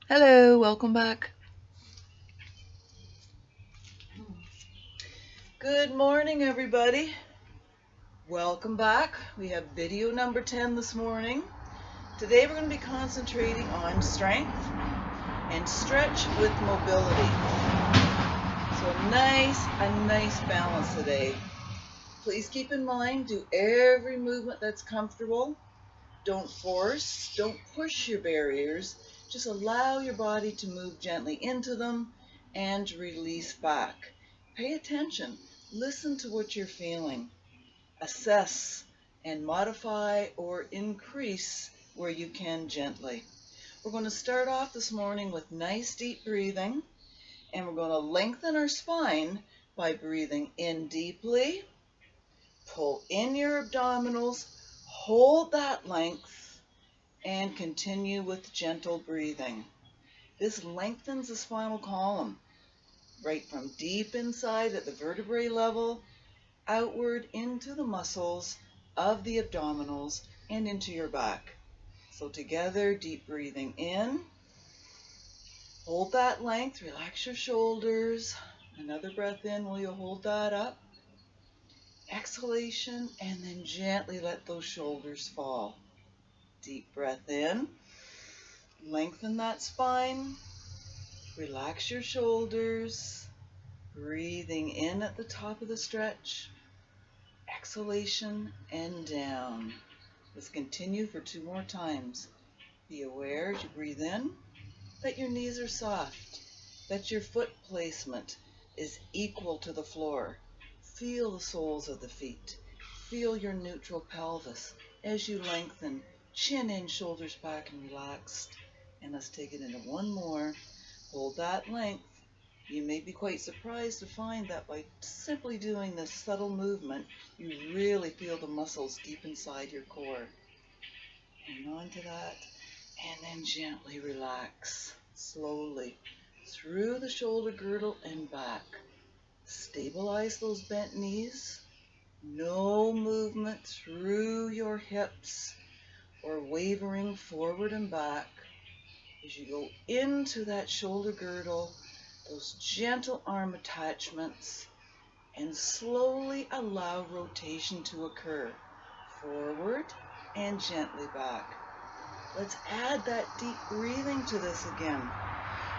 Hello, welcome back. Good morning, everybody. Welcome back. We have video number 10 this morning. Today we're going to be concentrating on strength and stretch with mobility. So a nice balance today. Please keep in mind, do every movement that's comfortable. Don't force, don't push your barriers. Just allow your body to move gently into them and release back. Pay attention. Listen to what you're feeling. Assess and modify or increase where you can gently. We're going to start off this morning with nice deep breathing, and we're going to lengthen our spine by breathing in deeply. Pull in your abdominals, hold that length, and continue with gentle breathing. This lengthens the spinal column right from deep inside at the vertebrae level outward into the muscles of the abdominals and into your back. So together, deep breathing in. Hold that length, relax your shoulders. Another breath in while you hold that up. Exhalation, and then gently let those shoulders fall. Deep breath in. Lengthen that spine. Relax your shoulders. Breathing in at the top of the stretch. Exhalation and down. Let's continue for 2 more times. Be aware as you breathe in that your knees are soft, that your foot placement is equal to the floor. Feel the soles of the feet. Feel your neutral pelvis as you lengthen, chin in, shoulders back and relaxed. And let's take it into one more. Hold that length. You may be quite surprised to find that by simply doing this subtle movement, you really feel the muscles deep inside your core. Hang on to that, and then gently relax, slowly, through the shoulder girdle and back. Stabilize those bent knees. No movement through your hips or wavering forward and back. As you go into that shoulder girdle, those gentle arm attachments, and slowly allow rotation to occur, forward and gently back. Let's add that deep breathing to this again.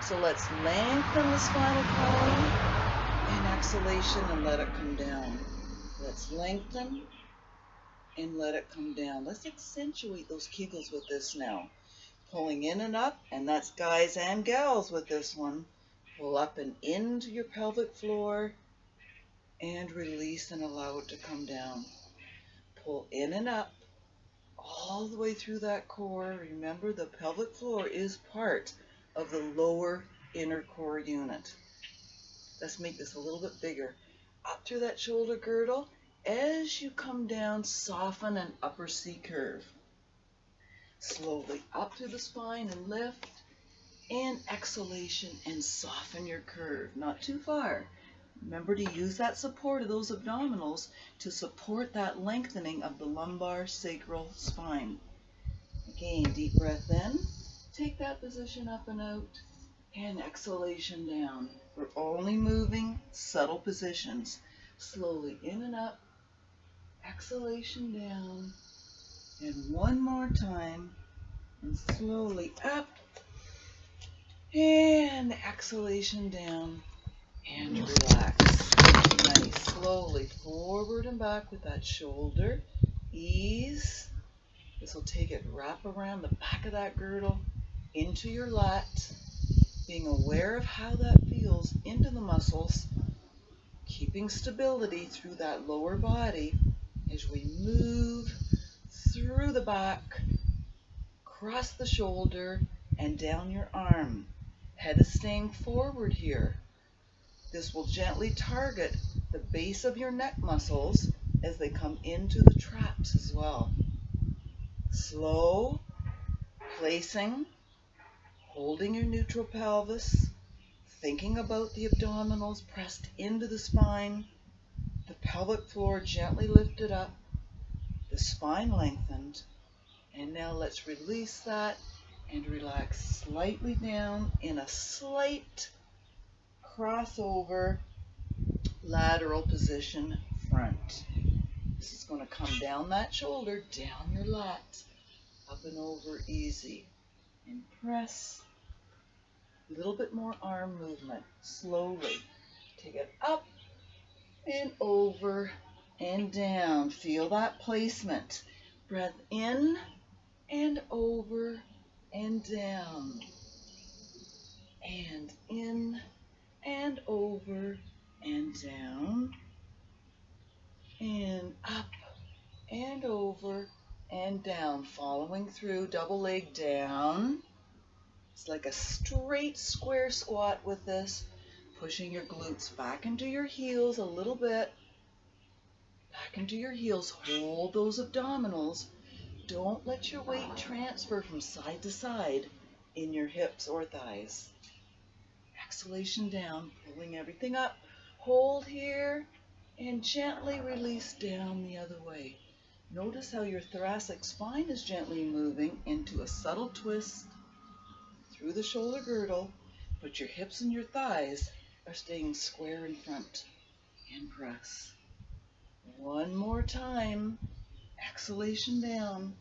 So let's lengthen the spinal column in exhalation and let it come down. Let's lengthen and let it come down. Let's accentuate those kegels with this now. Pulling in and up, and that's guys and gals with this one. Pull up and into your pelvic floor and release and allow it to come down. Pull in and up all the way through that core. Remember, the pelvic floor is part of the lower inner core unit. Let's make this a little bit bigger. Up through that shoulder girdle. As you come down, soften an upper C curve. Slowly up through the spine and lift. And exhalation and soften your curve. Not too far. Remember to use that support of those abdominals to support that lengthening of the lumbar sacral spine. Again, deep breath in. Take that position up and out. And exhalation down. We're only moving subtle positions. Slowly in and up. Exhalation down. And one more time. And slowly up. And exhalation down. And relax. Nice. Slowly forward and back with that shoulder. Ease. This will take it, wrap around the back of that girdle into your lat. Being aware of how that feels into the muscles. Keeping stability through that lower body as we move through the back, across the shoulder, and down your arm. Head is staying forward here. This will gently target the base of your neck muscles as they come into the traps as well. Slow, placing, holding your neutral pelvis, thinking about the abdominals pressed into the spine, the pelvic floor gently lifted up, the spine lengthened, and now let's release that and relax slightly down in a slight crossover lateral position front. This is going to come down that shoulder, down your lat, up and over easy. And press. A little bit more arm movement, slowly. Take it up and over and down. Feel that placement. Breath in and over and down. And in and over and down. And up and over and down. Following through, double leg down. It's like a straight square squat with this. Pushing your glutes back into your heels a little bit. Back into your heels. Hold those abdominals. Don't let your weight transfer from side to side in your hips or thighs. Exhalation down, pulling everything up. Hold here and gently release down the other way. Notice how your thoracic spine is gently moving into a subtle twist through the shoulder girdle, but your hips and your thighs are staying square in front. And press. One more time. Exhalation down.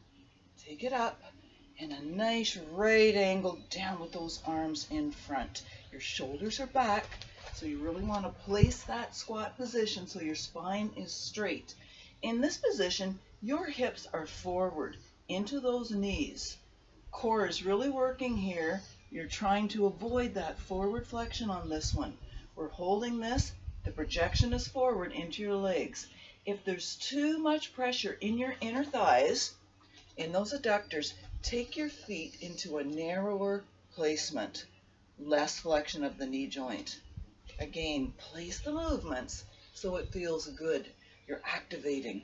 Take it up. And a nice right angle down with those arms in front. Your shoulders are back, so you really want to place that squat position so your spine is straight. In this position, your hips are forward into those knees. Core is really working here. You're trying to avoid that forward flexion on this one. We're holding this. The projection is forward into your legs. If there's too much pressure in your inner thighs, in those adductors, take your feet into a narrower placement. Less flexion of the knee joint. Again, place the movements so it feels good. You're activating.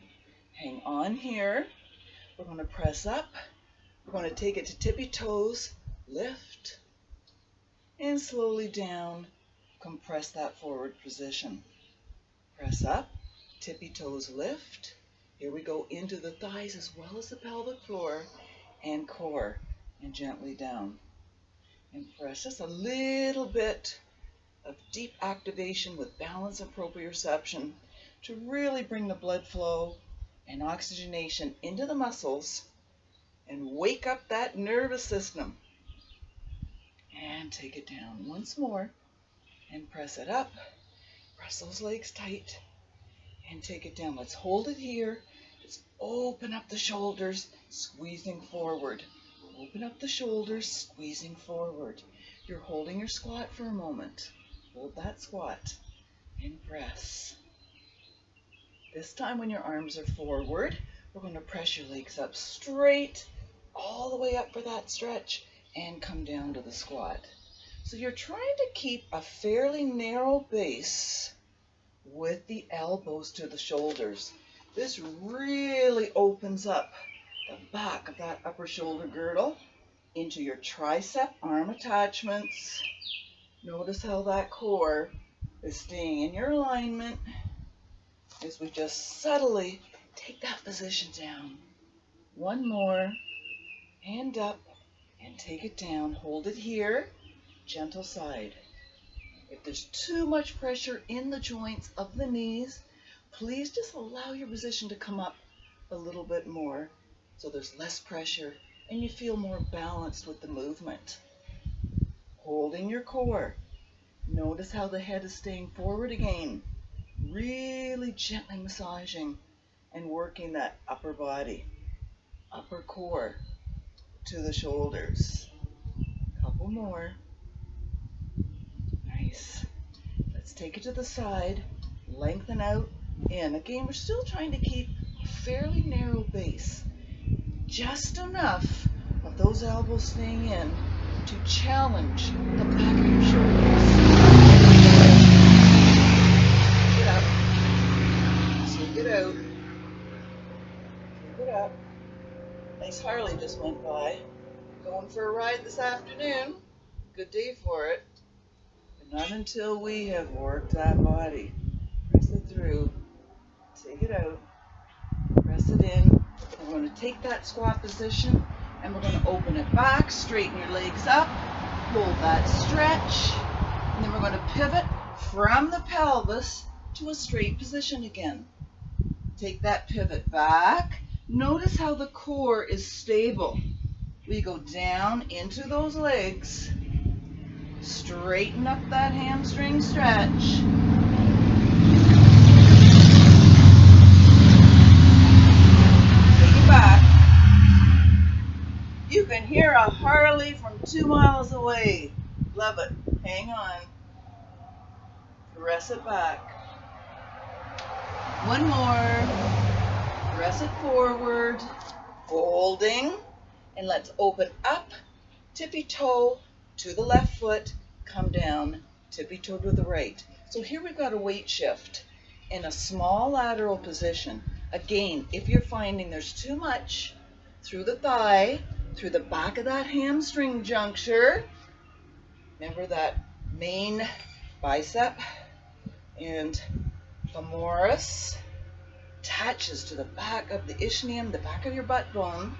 Hang on here. We're going to press up. We're going to take it to tippy toes, lift, and slowly down, compress that forward position. Press up, tippy toes lift. Here we go into the thighs as well as the pelvic floor and core, and gently down. And press just a little bit of deep activation with balance and proprioception to really bring the blood flow and oxygenation into the muscles and wake up that nervous system. And take it down once more and press it up. Press those legs tight and take it down. Let's hold it here. Let's open up the shoulders, squeezing forward. Open up the shoulders, squeezing forward. You're holding your squat for a moment. Hold that squat and press. This time when your arms are forward, we're going to press your legs up straight, all the way up for that stretch, and come down to the squat. So you're trying to keep a fairly narrow base with the elbows to the shoulders. This really opens up the back of that upper shoulder girdle into your tricep arm attachments. Notice how that core is staying in your alignment as we just subtly take that position down. One more, hand up and take it down. Hold it here, gentle side. If there's too much pressure in the joints of the knees, please just allow your position to come up a little bit more so there's less pressure and you feel more balanced with the movement. Holding your core. Notice how the head is staying forward again. Really gently massaging and working that upper body, upper core to the shoulders. Couple more. Nice. Let's take it to the side. Lengthen out in. Again, we're still trying to keep a fairly narrow base. Just enough of those elbows staying in to challenge the back of your shoulders. Get up. Take it out. Take it up. Nice Harley just went by. Going for a ride this afternoon. Good day for it. But not until we have worked that body. Press it through. Take it out. Press it in. We're going to take that squat position And we're going to open it back, straighten your legs up, hold that stretch, and then we're going to pivot from the pelvis to a straight position again. Take that pivot back. Notice how the core is stable. We go down into those legs, straighten up that hamstring stretch. Take it back. You can hear a Harley from 2 miles away. Love it. Hang on. Press it back. One more. Press it forward. Folding. And let's open up. Tippy toe to the left foot. Come down. Tippy toe to the right. So here we've got a weight shift in a small lateral position. Again, if you're finding there's too much through the thigh, through the back of that hamstring juncture, remember that main bicep and femoris attaches to the back of the ischium, the back of your butt bone,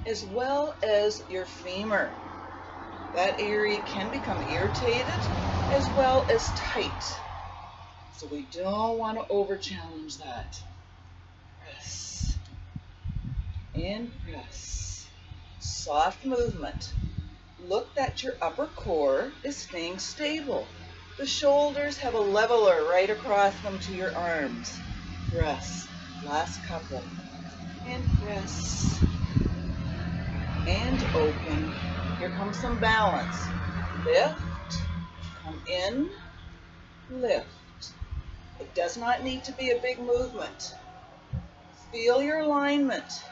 as well as your femur. That area can become irritated as well as tight. So we don't want to over-challenge that. Press and press. Soft movement. Look that your upper core is staying stable. The shoulders have a leveler right across them to your arms. Press. Last couple. And press. And open. Here comes some balance. Lift. Come in. Lift. It does not need to be a big movement. Feel your alignment.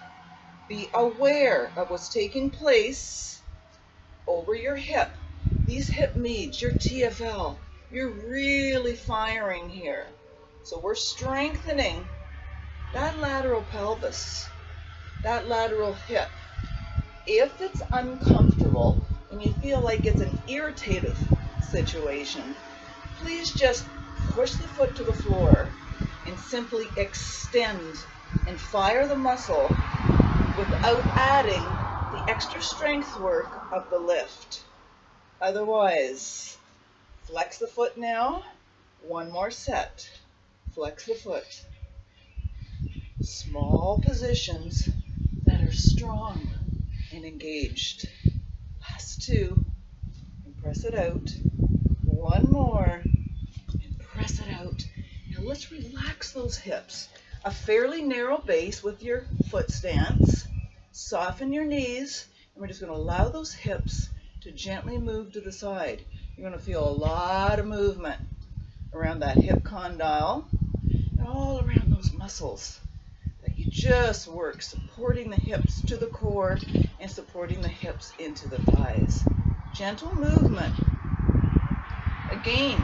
Be aware of what's taking place over your hip. These hip meads, your TFL, you're really firing here. So we're strengthening that lateral pelvis, that lateral hip. If it's uncomfortable and you feel like it's an irritative situation, please just push the foot to the floor and simply extend and fire the muscle without adding the extra strength work of the lift. Otherwise, flex the foot now. One more set. Flex the foot. Small positions that are strong and engaged. Last two. And press it out. One more. And press it out. Now let's relax those hips. A fairly narrow base with your foot stance. Soften your knees. And we're just going to allow those hips to gently move to the side. You're going to feel a lot of movement around that hip condyle and all around those muscles that you just work, supporting the hips to the core and supporting the hips into the thighs. Gentle movement. Again,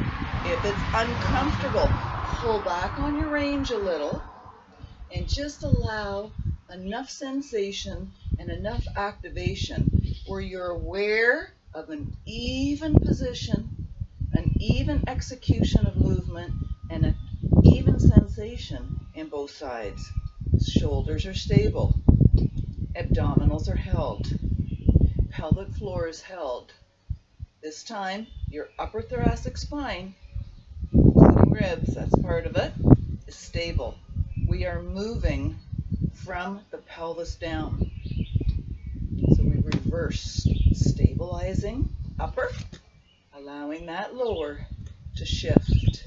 if it's uncomfortable, pull back on your range a little and just allow enough sensation and enough activation where you're aware of an even position, an even execution of movement, and an even sensation in both sides. Shoulders are stable. Abdominals are held. Pelvic floor is held. This time, your upper thoracic spine, including ribs, that's part of it, is stable. We are moving from the pelvis down. So we reverse, stabilizing upper, allowing that lower to shift.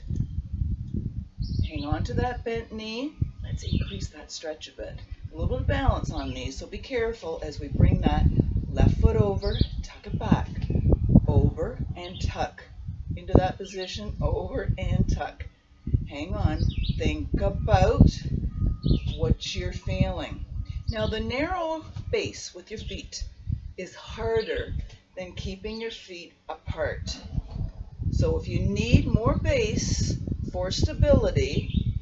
Hang on to that bent knee. Let's increase that stretch a bit. A little bit of balance on these, so be careful as we bring that left foot over, tuck it back, over and tuck. Into that position, over and tuck. Hang on. Think about what you're feeling. Now the narrow base with your feet is harder than keeping your feet apart. So if you need more base for stability,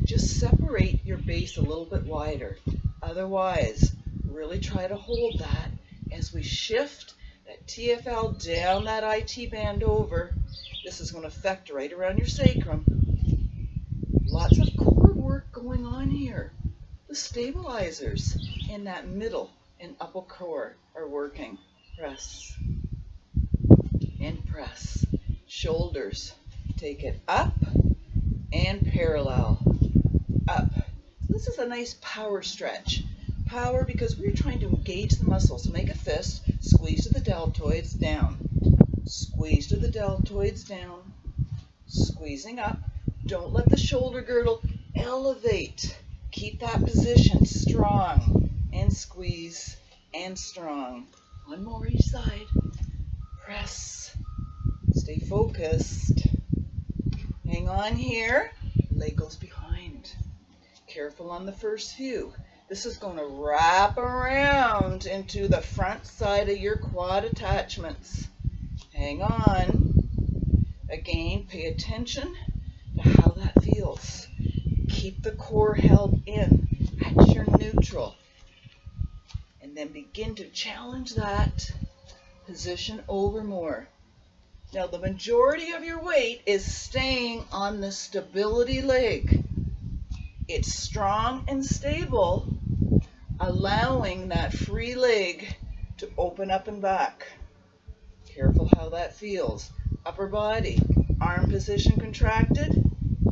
just separate your base a little bit wider. Otherwise, really try to hold that as we shift that TFL down that IT band over. This is going to affect right around your sacrum. Lots of core work going on here. The stabilizers in that middle and upper core are working. Press and press. Shoulders, take it up and parallel. Up. This is a nice power stretch. Power because we're trying to engage the muscles. So make a fist, squeeze to the deltoids, down. Squeeze to the deltoids, down. Squeezing up. Don't let the shoulder girdle elevate. Keep that position strong. And squeeze and strong. One more each side. Press. Stay focused. Hang on here. Leg goes behind. Careful on the first few. This is going to wrap around into the front side of your quad attachments. Hang on. Again, pay attention to how that feels. Keep the core held in at your neutral. And then begin to challenge that position over more. Now, the majority of your weight is staying on the stability leg. It's strong and stable, allowing that free leg to open up and back. Careful how that feels. Upper body, arm position contracted,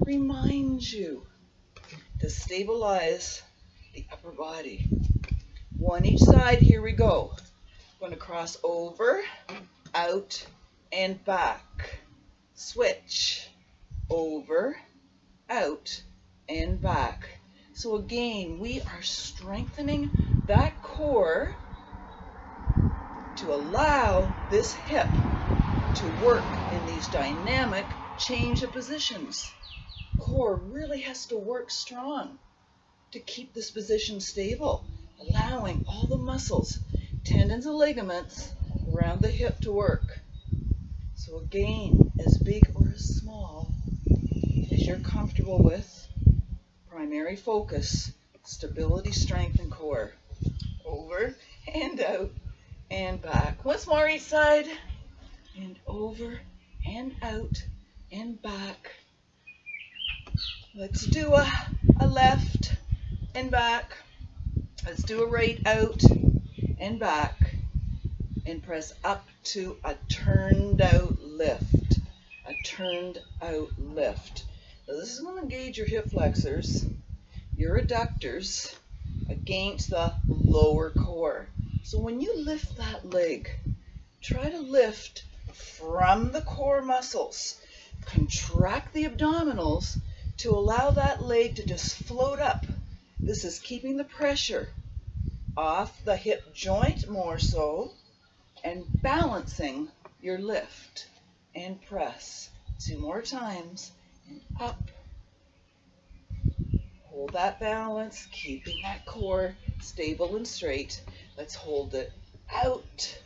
reminds you to stabilize the upper body. One each side, here we go. Going to cross over, out, and back. Switch. Over, out, and back. So again, we are strengthening that core to allow this hip to work in these dynamic change of positions. Core really has to work strong to keep this position stable, allowing all the muscles, tendons and ligaments around the hip to work. So again, as big or as small as you're comfortable with, primary focus, stability, strength, and core. Over and out and back. Once more each side. And over and out and back. Let's do a left and back. Let's do a right out and back. And press up to a turned out lift. A turned out lift. Now this is going to engage your hip flexors, your adductors, against the lower core. So when you lift that leg, try to lift from the core muscles. Contract the abdominals to allow that leg to just float up. This is keeping the pressure off the hip joint more so, and balancing your lift and press. 2 more times, and up. Hold that balance, keeping that core stable and straight. Let's hold it out.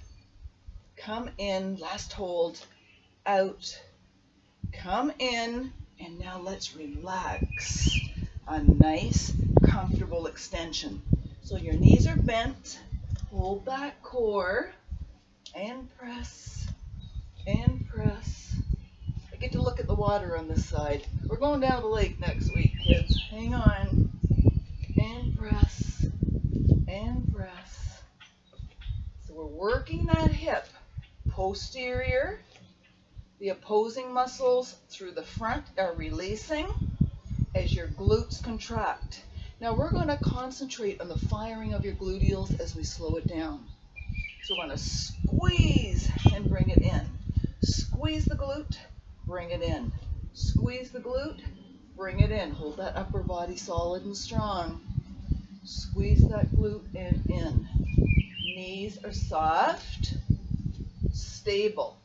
Come in, last hold, out. Come in, and now let's relax. A nice, comfortable extension. So your knees are bent, hold that core, and press, and press. I get to look at the water on this side. We're going down to the lake next week, kids. Hang on. And press. And press. So we're working that hip. Posterior. The opposing muscles through the front are releasing as your glutes contract. Now we're going to concentrate on the firing of your gluteals as we slow it down. So we're going to squeeze and bring it in. Squeeze the glute. Bring it in. Squeeze the glute. Bring it in. Hold that upper body solid and strong. Squeeze that glute and in. Knees are soft, stable.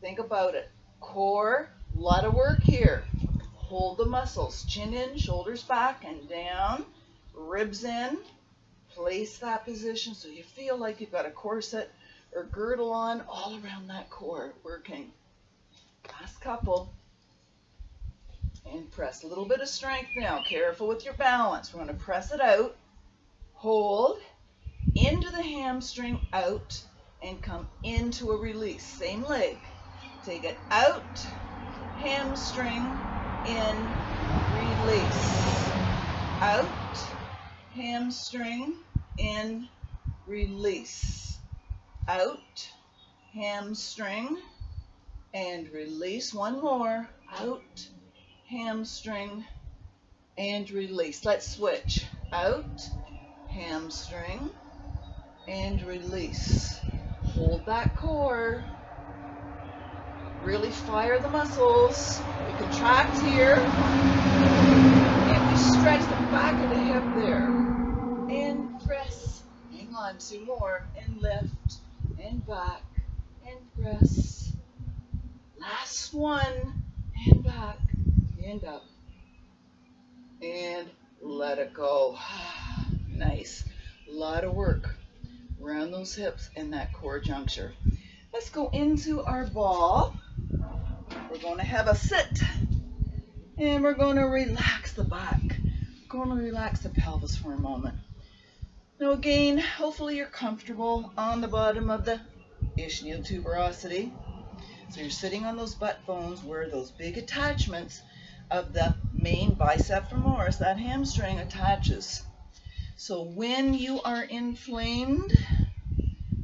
Think about it. Core, a lot of work here. Hold the muscles. Chin in, shoulders back and down. Ribs in. Place that position so you feel like you've got a corset or girdle on all around that core working. Last couple. And press. A little bit of strength now. Careful with your balance. We're going to press it out. Hold. Into the hamstring. Out. And come into a release. Same leg. Take it out. Hamstring. In. Release. Out. Hamstring. In. release. Out, hamstring, and release. One more. Out, hamstring, and release. Let's switch. Out, hamstring, and release. Hold that core. Really fire the muscles. We contract here. And we stretch the back of the hip there. And press. Hang on, 2 more. And lift. And back. And press. Last one. And back. And up. And let it go. Nice. A lot of work around those hips and that core juncture. Let's go into our ball. We're going to have a sit. And we're going to relax the back. We're going to relax the pelvis for a moment. Now again, hopefully you're comfortable on the bottom of the ischial tuberosity. So you're sitting on those butt bones where those big attachments of the main bicep femoris, that hamstring, attaches. So when you are inflamed,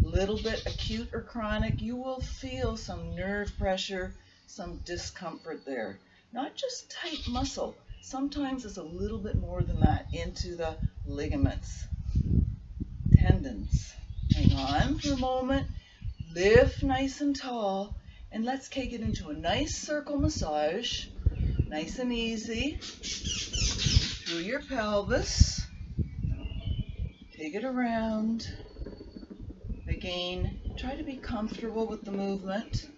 a little bit acute or chronic, you will feel some nerve pressure, some discomfort there. Not just tight muscle. Sometimes it's a little bit more than that into the ligaments, tendons. Hang on for a moment. Lift nice and tall. And let's take it into a nice circle massage. Nice and easy. Through your pelvis. Take it around. Again, try to be comfortable with the movement.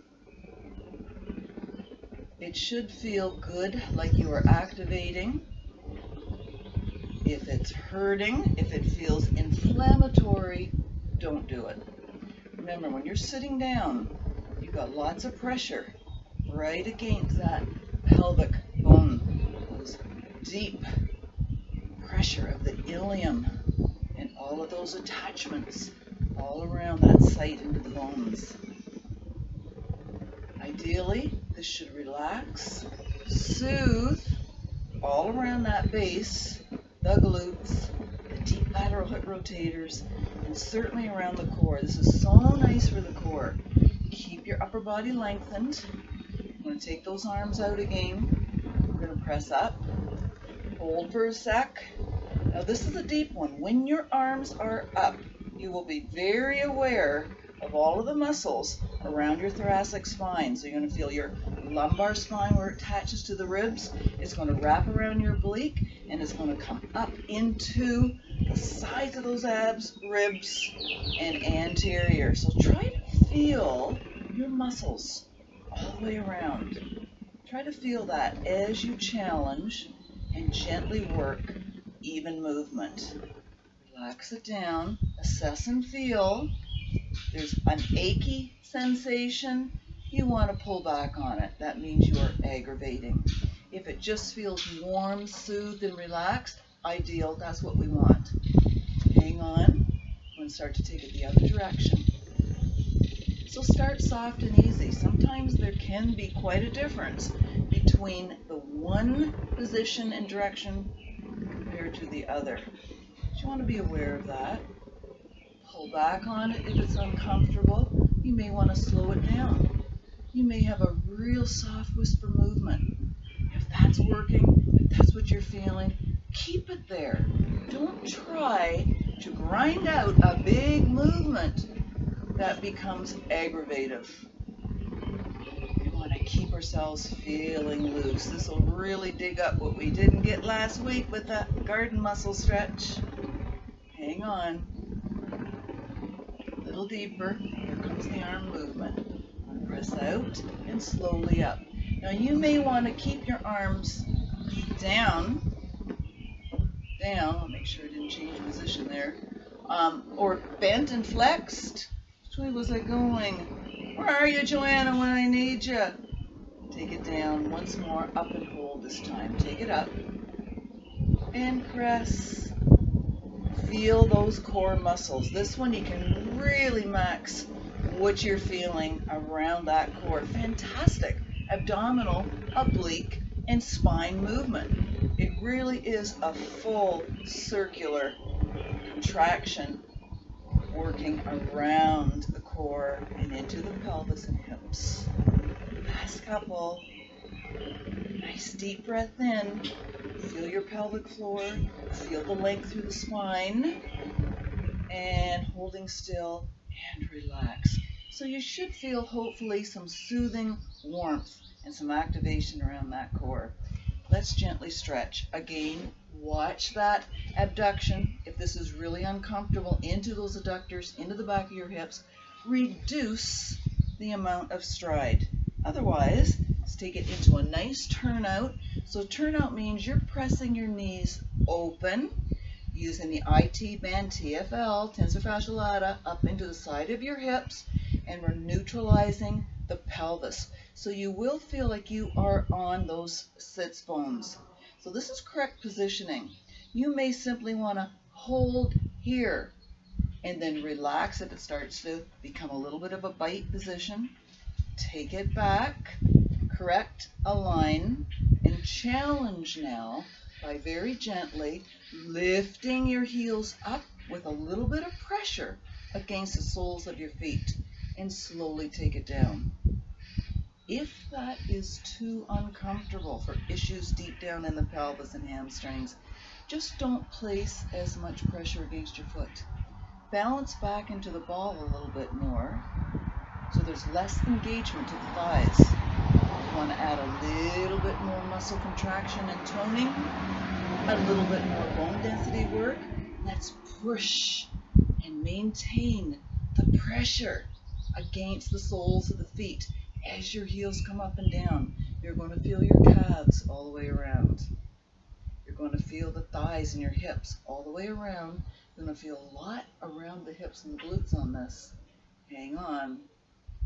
It should feel good, like you are activating. If it's hurting, if it feels inflammatory, don't do it. Remember, when you're sitting down, you've got lots of pressure right against that pelvic bone. Those deep pressure of the ilium and all of those attachments all around that site into the bones. Ideally, this should relax, soothe all around that base, the glutes, the deep lateral hip rotators, and certainly around the core. This is so nice for the core. Keep your upper body lengthened. I'm going to take those arms out again. We're going to press up. Hold for a sec. Now this is a deep one. When your arms are up, you will be very aware of all of the muscles around your thoracic spine. So you're going to feel your lumbar spine where it attaches to the ribs. It's going to wrap around your oblique and it's going to come up into the sides of those abs, ribs, and anterior. So try to feel your muscles all the way around. Try to feel that as you challenge and gently work even movement. Relax it down, assess and feel. There's an achy sensation, you want to pull back on it. That means you're aggravating. If it just feels warm, soothed, and relaxed, ideal, that's what we want. Hang on. I'm going to start to take it the other direction. So start soft and easy. Sometimes there can be quite a difference between the one position and direction compared to the other. So you want to be aware of that. Pull back on it if it's uncomfortable. You may want to slow it down. You may have a real soft whisper movement. If that's working, if that's what you're feeling, keep it there. Don't try to grind out a big movement that becomes aggravative. We want to keep ourselves feeling loose. This will really dig up what we didn't get last week with that garden muscle stretch. Hang on. A little deeper. Here comes the arm movement. Press out and slowly up. Now you may want to keep your arms down. I'll make sure I didn't change position there. Or bent and flexed. Which way was I going? Where are you, Joanna, when I need you? Take it down once more, up and hold this time. Take it up and press. Feel those core muscles. This one you can really max what you're feeling around that core. Fantastic abdominal, oblique, and spine movement. It really is a full circular contraction working around the core and into the pelvis and hips. Last couple. Nice deep breath in. Feel your pelvic floor. Feel the length through the spine. And holding still and relax. So you should feel hopefully some soothing warmth and some activation around that core. Let's gently stretch. Again, watch that abduction. If this is really uncomfortable, into those adductors, into the back of your hips, reduce the amount of stride. Otherwise, let's take it into a nice turnout. So turnout means you're pressing your knees open, using the IT band TFL, tensor fasciae lata, up into the side of your hips, and we're neutralizing the pelvis. So you will feel like you are on those sits bones. So this is correct positioning. You may simply want to hold here and then relax if it starts to become a little bit of a bite position. Take it back, correct, align, and challenge now by very gently lifting your heels up with a little bit of pressure against the soles of your feet and slowly take it down. If that is too uncomfortable for issues deep down in the pelvis and hamstrings, just don't place as much pressure against your foot. Balance back into the ball a little bit more so there's less engagement to the thighs. You want to add a little bit more muscle contraction and toning, a little bit more bone density work. Let's push and maintain the pressure against the soles of the feet. As your heels come up and down, you're going to feel your calves all the way around. You're going to feel the thighs and your hips all the way around. You're going to feel a lot around the hips and the glutes on this. Hang on.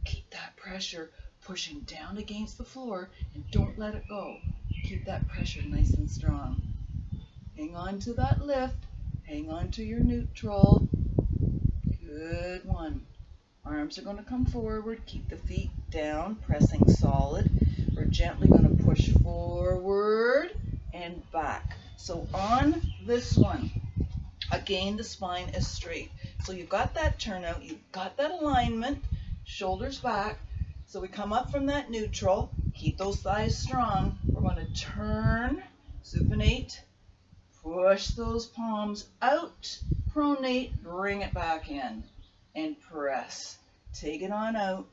Keep that pressure pushing down against the floor and don't let it go. Keep that pressure nice and strong. Hang on to that lift. Hang on to your neutral. Good one. Arms are going to come forward. Keep the feet down, pressing solid. We're gently going to push forward and back. So on this one, again, the spine is straight. So you've got that turnout, you've got that alignment, shoulders back. So we come up from that neutral, keep those thighs strong. We're going to turn, supinate, push those palms out, pronate, bring it back in, and press. Take it on out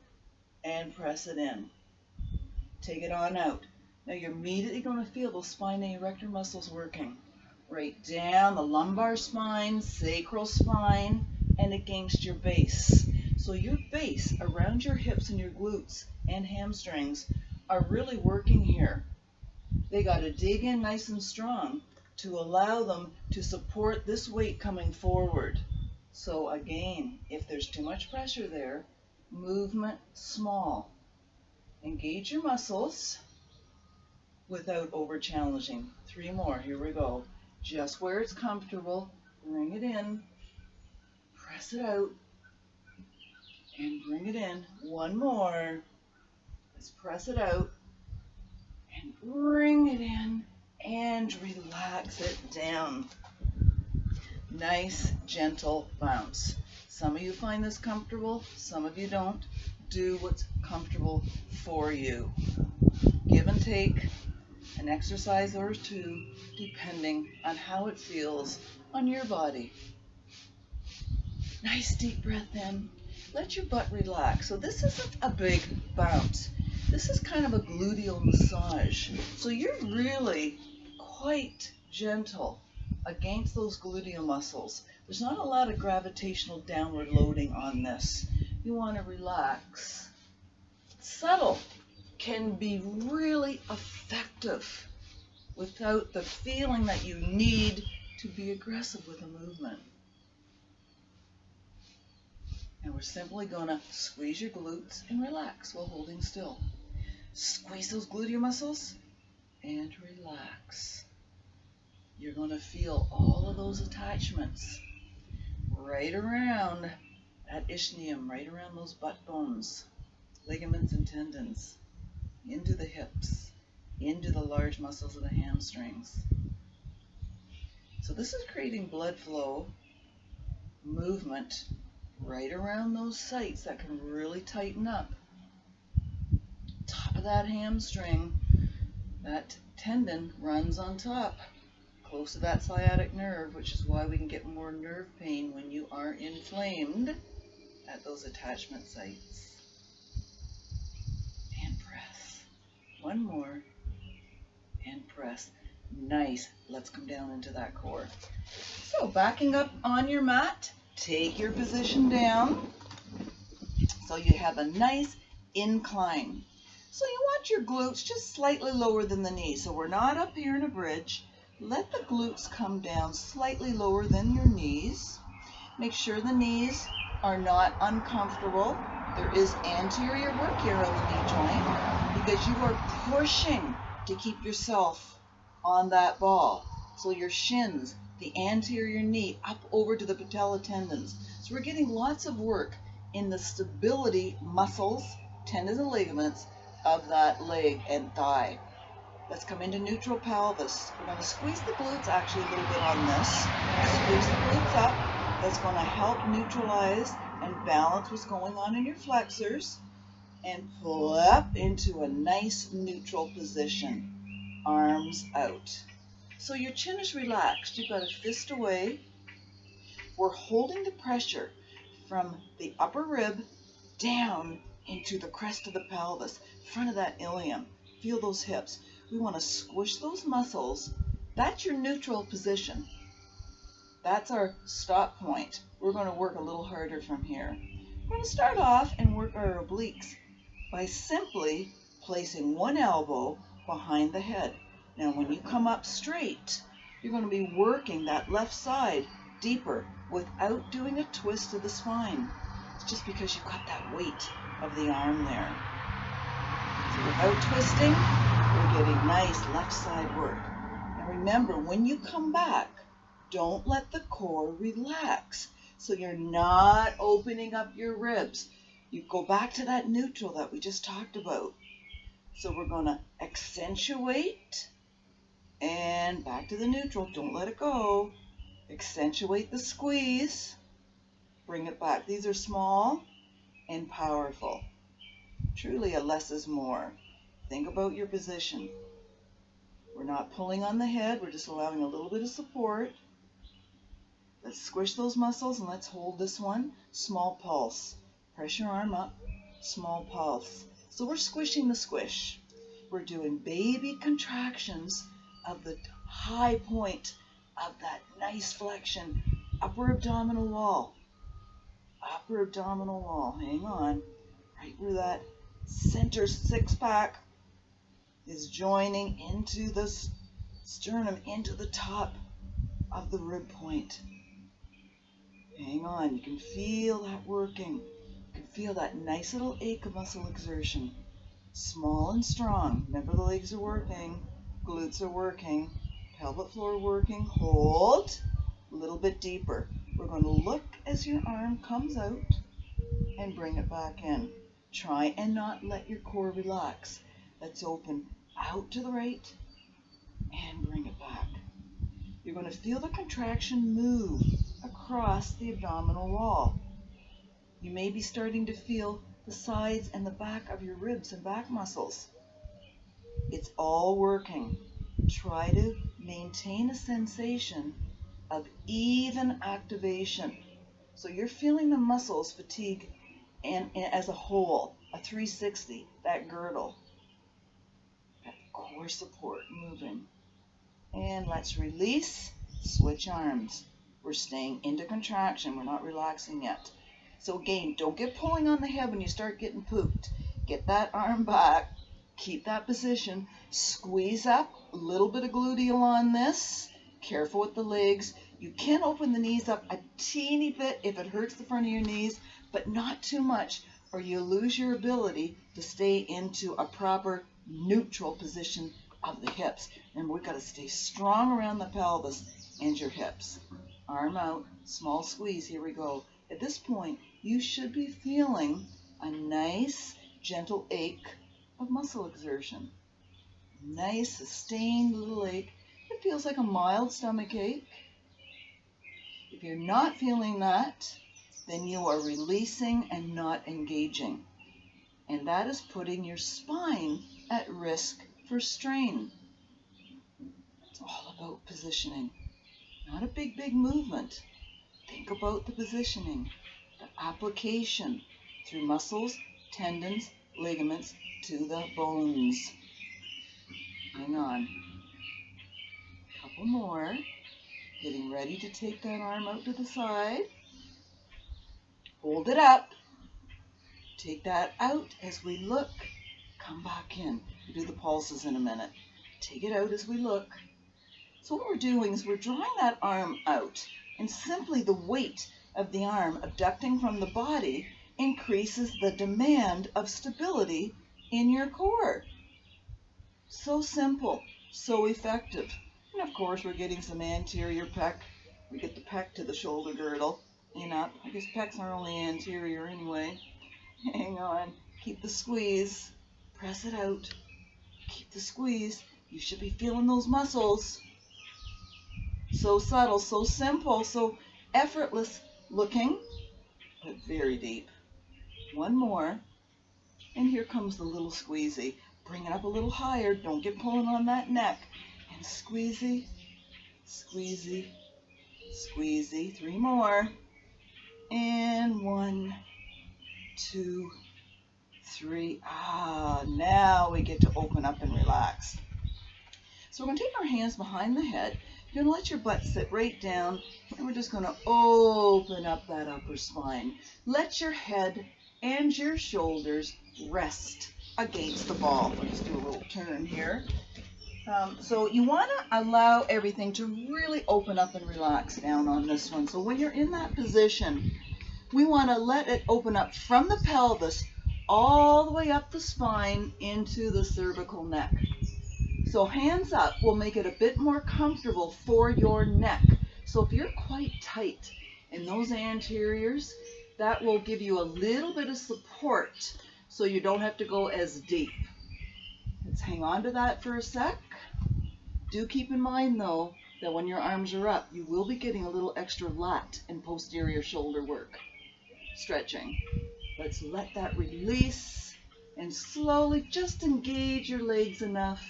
and press it in. Take it on out. Now you're immediately going to feel those spinae erector muscles working. Right down the lumbar spine, sacral spine, and against your base. So your base around your hips and your glutes and hamstrings are really working here. They got to dig in nice and strong to allow them to support this weight coming forward. So again, if there's too much pressure there, movement small. Engage your muscles without over challenging. 3 more, here we go. Just where it's comfortable, bring it in, press it out, and bring it in. 1 more. Let's press it out, and bring it in, and relax it down. Nice, gentle bounce. Some of you find this comfortable, some of you don't. Do what's comfortable for you. Give and take an exercise or 2, depending on how it feels on your body. Nice deep breath in. Let your butt relax. So this isn't a big bounce. This is kind of a gluteal massage. So you're really quite gentle against those gluteal muscles. There's not a lot of gravitational downward loading on this. You want to relax. Subtle can be really effective without the feeling that you need to be aggressive with a movement. And we're simply going to squeeze your glutes and relax while holding still. Squeeze those gluteal muscles and relax. You're going to feel all of those attachments right around that ischium, right around those butt bones, ligaments and tendons, into the hips, into the large muscles of the hamstrings. So this is creating blood flow, movement, right around those sites that can really tighten up. Top of that hamstring, that tendon runs on top, close to that sciatic nerve, which is why we can get more nerve pain when you are inflamed at those attachment sites. And press. One more. And press. Nice. Let's come down into that core. So backing up on your mat, take your position down so you have a nice incline. So you want your glutes just slightly lower than the knees. So we're not up here in a bridge. Let the glutes come down slightly lower than your knees. Make sure the knees are not uncomfortable. There is anterior work here on the knee joint because you are pushing to keep yourself on that ball. So your shins, the anterior knee, up over to the patella tendons. So we're getting lots of work in the stability muscles, tendons and ligaments of that leg and thigh. Let's come into neutral pelvis. We're going to squeeze the glutes actually a little bit on this. Squeeze the glutes up. That's going to help neutralize and balance what's going on in your flexors. And pull up into a nice neutral position. Arms out. So your chin is relaxed. You've got a fist away. We're holding the pressure from the upper rib down into the crest of the pelvis, front of that ilium. Feel those hips. We want to squish those muscles. That's your neutral position. That's our stop point. We're going to work a little harder from here. We're going to start off and work our obliques by simply placing one elbow behind the head. Now when you come up straight, you're going to be working that left side deeper without doing a twist of the spine. It's just because you've got that weight of the arm there. So without twisting, we're getting nice left side work. Now remember, when you come back, don't let the core relax. So you're not opening up your ribs. You go back to that neutral that we just talked about. So we're going to accentuate and back to the neutral. Don't let it go. Accentuate the squeeze. Bring it back. These are small and powerful. Truly a less is more. Think about your position. We're not pulling on the head. We're just allowing a little bit of support. Let's squish those muscles and let's hold this one. Small pulse. Press your arm up. Small pulse. So we're squishing the squish. We're doing baby contractions of the high point of that nice flexion. Upper abdominal wall. Upper abdominal wall. Hang on. Right where that center six pack is joining into the sternum, into the top of the rib point. Hang on. You can feel that working. You can feel that nice little ache of muscle exertion. Small and strong. Remember, the legs are working. Glutes are working. Pelvic floor working. Hold. A little bit deeper. We're going to look as your arm comes out and bring it back in. Try and not let your core relax. Let's open out to the right and bring it back. You're going to feel the contraction move across the abdominal wall. You may be starting to feel the sides and the back of your ribs and back muscles. It's all working. Try to maintain a sensation of even activation. So you're feeling the muscles fatigue and as a whole, a 360, that girdle, that core support moving. And let's release, switch arms. We're staying into contraction. We're not relaxing yet. So again, don't get pulling on the head when you start getting pooped. Get that arm back. Keep that position. Squeeze up. A little bit of gluteal on this. Careful with the legs. You can open the knees up a teeny bit if it hurts the front of your knees, but not too much, or you lose your ability to stay into a proper neutral position of the hips. Remember, we've got to stay strong around the pelvis and your hips. Arm out, small squeeze. Here we go. At this point, you should be feeling a nice, gentle ache of muscle exertion. Nice, sustained little ache. It feels like a mild stomach ache. If you're not feeling that, then you are releasing and not engaging. And that is putting your spine at risk for strain. It's all about positioning, not a big movement. Think about the positioning, the application through muscles, tendons, ligaments to the bones. Hang on. A couple more. Getting ready to take that arm out to the side. Hold it up. Take that out as we look. Come back in. We'll do the pulses in a minute. Take it out as we look. So what we're doing is we're drawing that arm out, and simply the weight of the arm abducting from the body increases the demand of stability in your core. So simple, so effective. And of course we're getting some anterior pec. We get the pec to the shoulder girdle and up. I guess pecs are only anterior anyway. Hang on. Keep the squeeze. Press it out. Keep the squeeze. You should be feeling those muscles. So subtle, so simple, so effortless looking, but very deep. One more. And here comes the little squeezy. Bring it up a little higher. Don't get pulling on that neck. And squeezy, squeezy, squeezy. 3 more. And 1, 2, 3. Now we get to open up and relax. So we're going to take our hands behind the head. You're going to let your butt sit right down, and we're just going to open up that upper spine. Let your head and your shoulders rest against the ball. Let's do a little turn here. So you want to allow everything to really open up and relax down on this one. So when you're in that position, we want to let it open up from the pelvis all the way up the spine into the cervical neck. So hands up will make it a bit more comfortable for your neck. So if you're quite tight in those anteriors, that will give you a little bit of support so you don't have to go as deep. Let's hang on to that for a sec. Do keep in mind though that when your arms are up, you will be getting a little extra lat and posterior shoulder work. Stretching. Let's let that release and slowly just engage your legs enough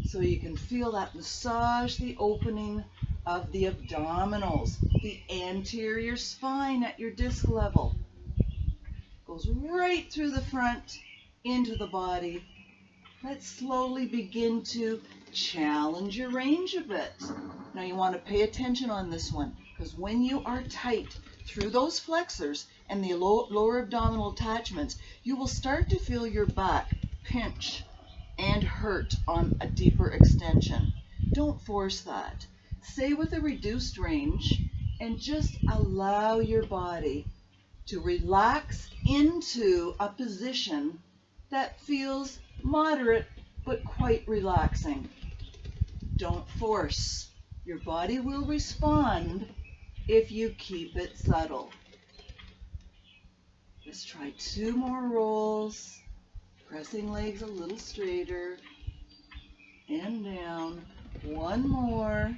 so you can feel that massage, the opening of the abdominals, the anterior spine at your disc level. Goes right through the front into the body. Let's slowly begin to challenge your range a bit. Now you want to pay attention on this one, because when you are tight through those flexors and the lower abdominal attachments, you will start to feel your back pinch and hurt on a deeper extension. Don't force that. Stay with a reduced range and just allow your body to relax into a position that feels moderate but quite relaxing. Don't force. Your body will respond if you keep it subtle. Let's try 2 more rolls. Pressing legs a little straighter. And down. 1 more.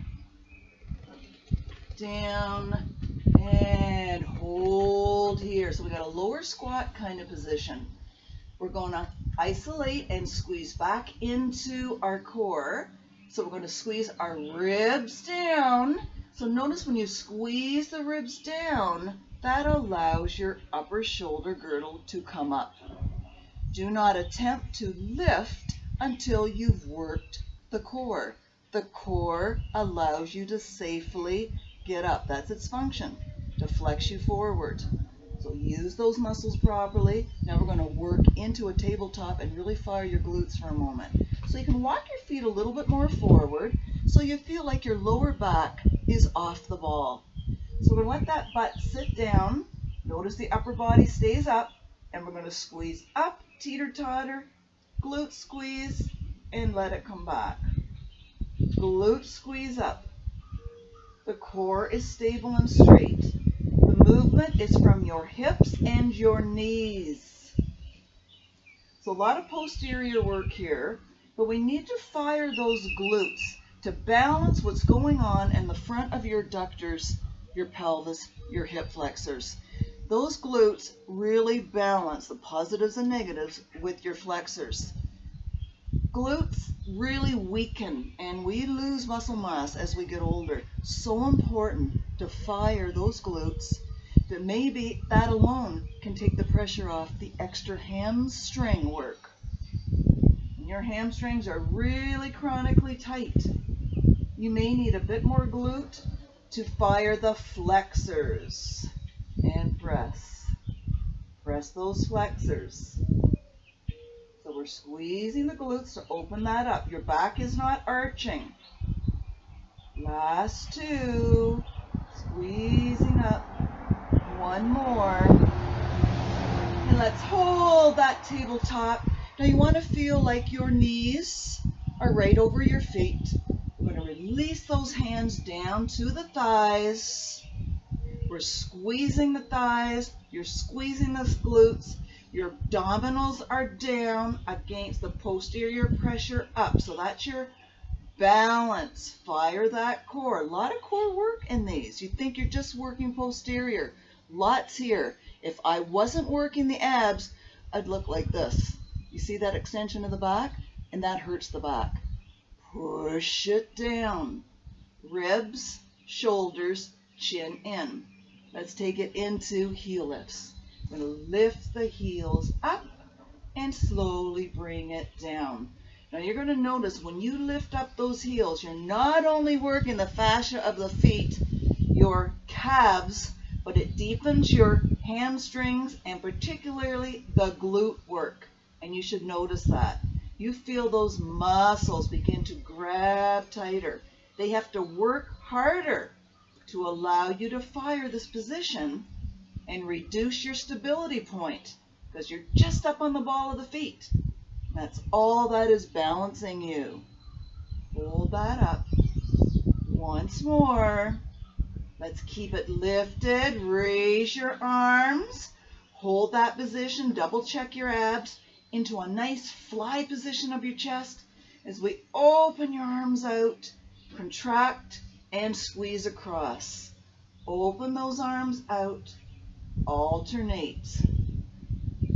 Down. And hold here. So we got a lower squat kind of position. We're going to isolate and squeeze back into our core. So we're going to squeeze our ribs down. So notice when you squeeze the ribs down, that allows your upper shoulder girdle to come up. Do not attempt to lift until you've worked the core. The core allows you to safely get up. That's its function, to flex you forward. So use those muscles properly. Now we're going to work into a tabletop and really fire your glutes for a moment. So you can walk your feet a little bit more forward so you feel like your lower back is off the ball. So we're going to let that butt sit down. Notice the upper body stays up, and we're going to squeeze up, teeter-totter, glute squeeze, and let it come back. Glute squeeze up. The core is stable and straight. The movement is from your hips and your knees. So a lot of posterior work here, but we need to fire those glutes to balance what's going on in the front of your adductors your pelvis, your hip flexors. Those glutes really balance the positives and negatives with your flexors. Glutes really weaken and we lose muscle mass as we get older. So important to fire those glutes that maybe that alone can take the pressure off the extra hamstring work. When your hamstrings are really chronically tight, you may need a bit more glute to fire the flexors. And press. Press those flexors. So we're squeezing the glutes to open that up. Your back is not arching. Last two. Squeezing up. One more. And let's hold that tabletop. Now you want to feel like your knees are right over your feet. We're going to release those hands down to the thighs. We're squeezing the thighs. You're squeezing the glutes. Your abdominals are down against the posterior pressure up. So that's your balance. Fire that core. A lot of core work in these. You think you're just working posterior. Lots here. If I wasn't working the abs, I'd look like this. You see that extension of the back? And that hurts the back. Push it down. Ribs, shoulders, chin in. Let's take it into heel lifts. I'm going to lift the heels up and slowly bring it down. Now you're going to notice when you lift up those heels, you're not only working the fascia of the feet, your calves, but it deepens your hamstrings and particularly the glute work. And you should notice that. You feel those muscles begin to grab tighter. They have to work harder to allow you to fire this position and reduce your stability point because you're just up on the ball of the feet. That's all that is balancing you. Hold that up. Once more. Let's keep it lifted. Raise your arms. Hold that position. Double check your abs into a nice fly position of your chest as we open your arms out, contract, and squeeze across. Open those arms out. Alternate.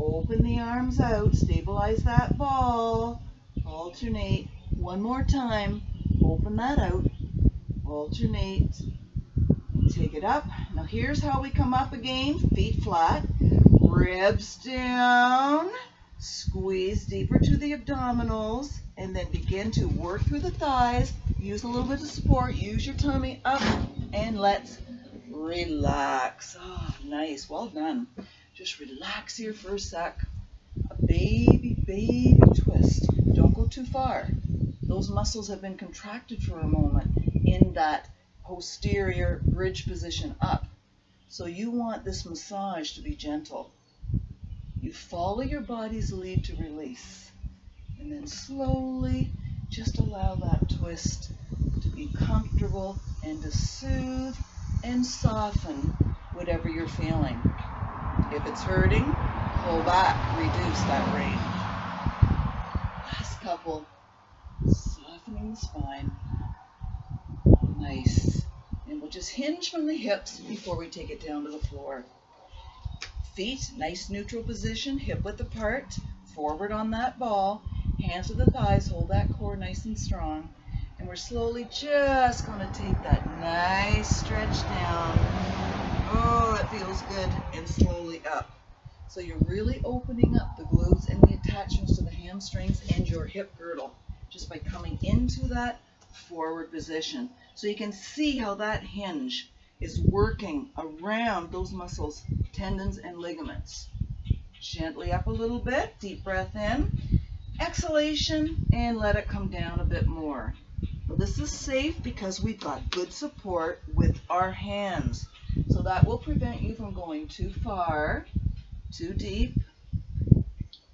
Open the arms out. Stabilize that ball. Alternate. One more time. Open that out. Alternate. Take it up. Now here's how we come up again. Feet flat. Ribs down. Squeeze deeper to the abdominals. And then begin to work through the thighs. Use a little bit of support. Use your tummy up. And let's relax. Oh, nice. Well done. Just relax here for a sec. A baby twist. Don't go too far. Those muscles have been contracted for a moment in that posterior bridge position up. So you want this massage to be gentle. You follow your body's lead to release. And then slowly just allow that twist to be comfortable and to soothe and soften whatever you're feeling. If it's hurting, pull back, reduce that range. Last couple. Softening the spine. Nice. And we'll just hinge from the hips before we take it down to the floor. Feet, nice neutral position, hip width apart, forward on that ball. Hands to the thighs, hold that core nice and strong. And we're slowly just going to take that nice stretch down. Oh, it feels good. And slowly up. So you're really opening up the glutes and the attachments to the hamstrings and your hip girdle just by coming into that forward position. So you can see how that hinge is working around those muscles, tendons, and ligaments. Gently up a little bit. Deep breath in. Exhalation, and let it come down a bit more. This is safe because we've got good support with our hands. So that will prevent you from going too far, too deep.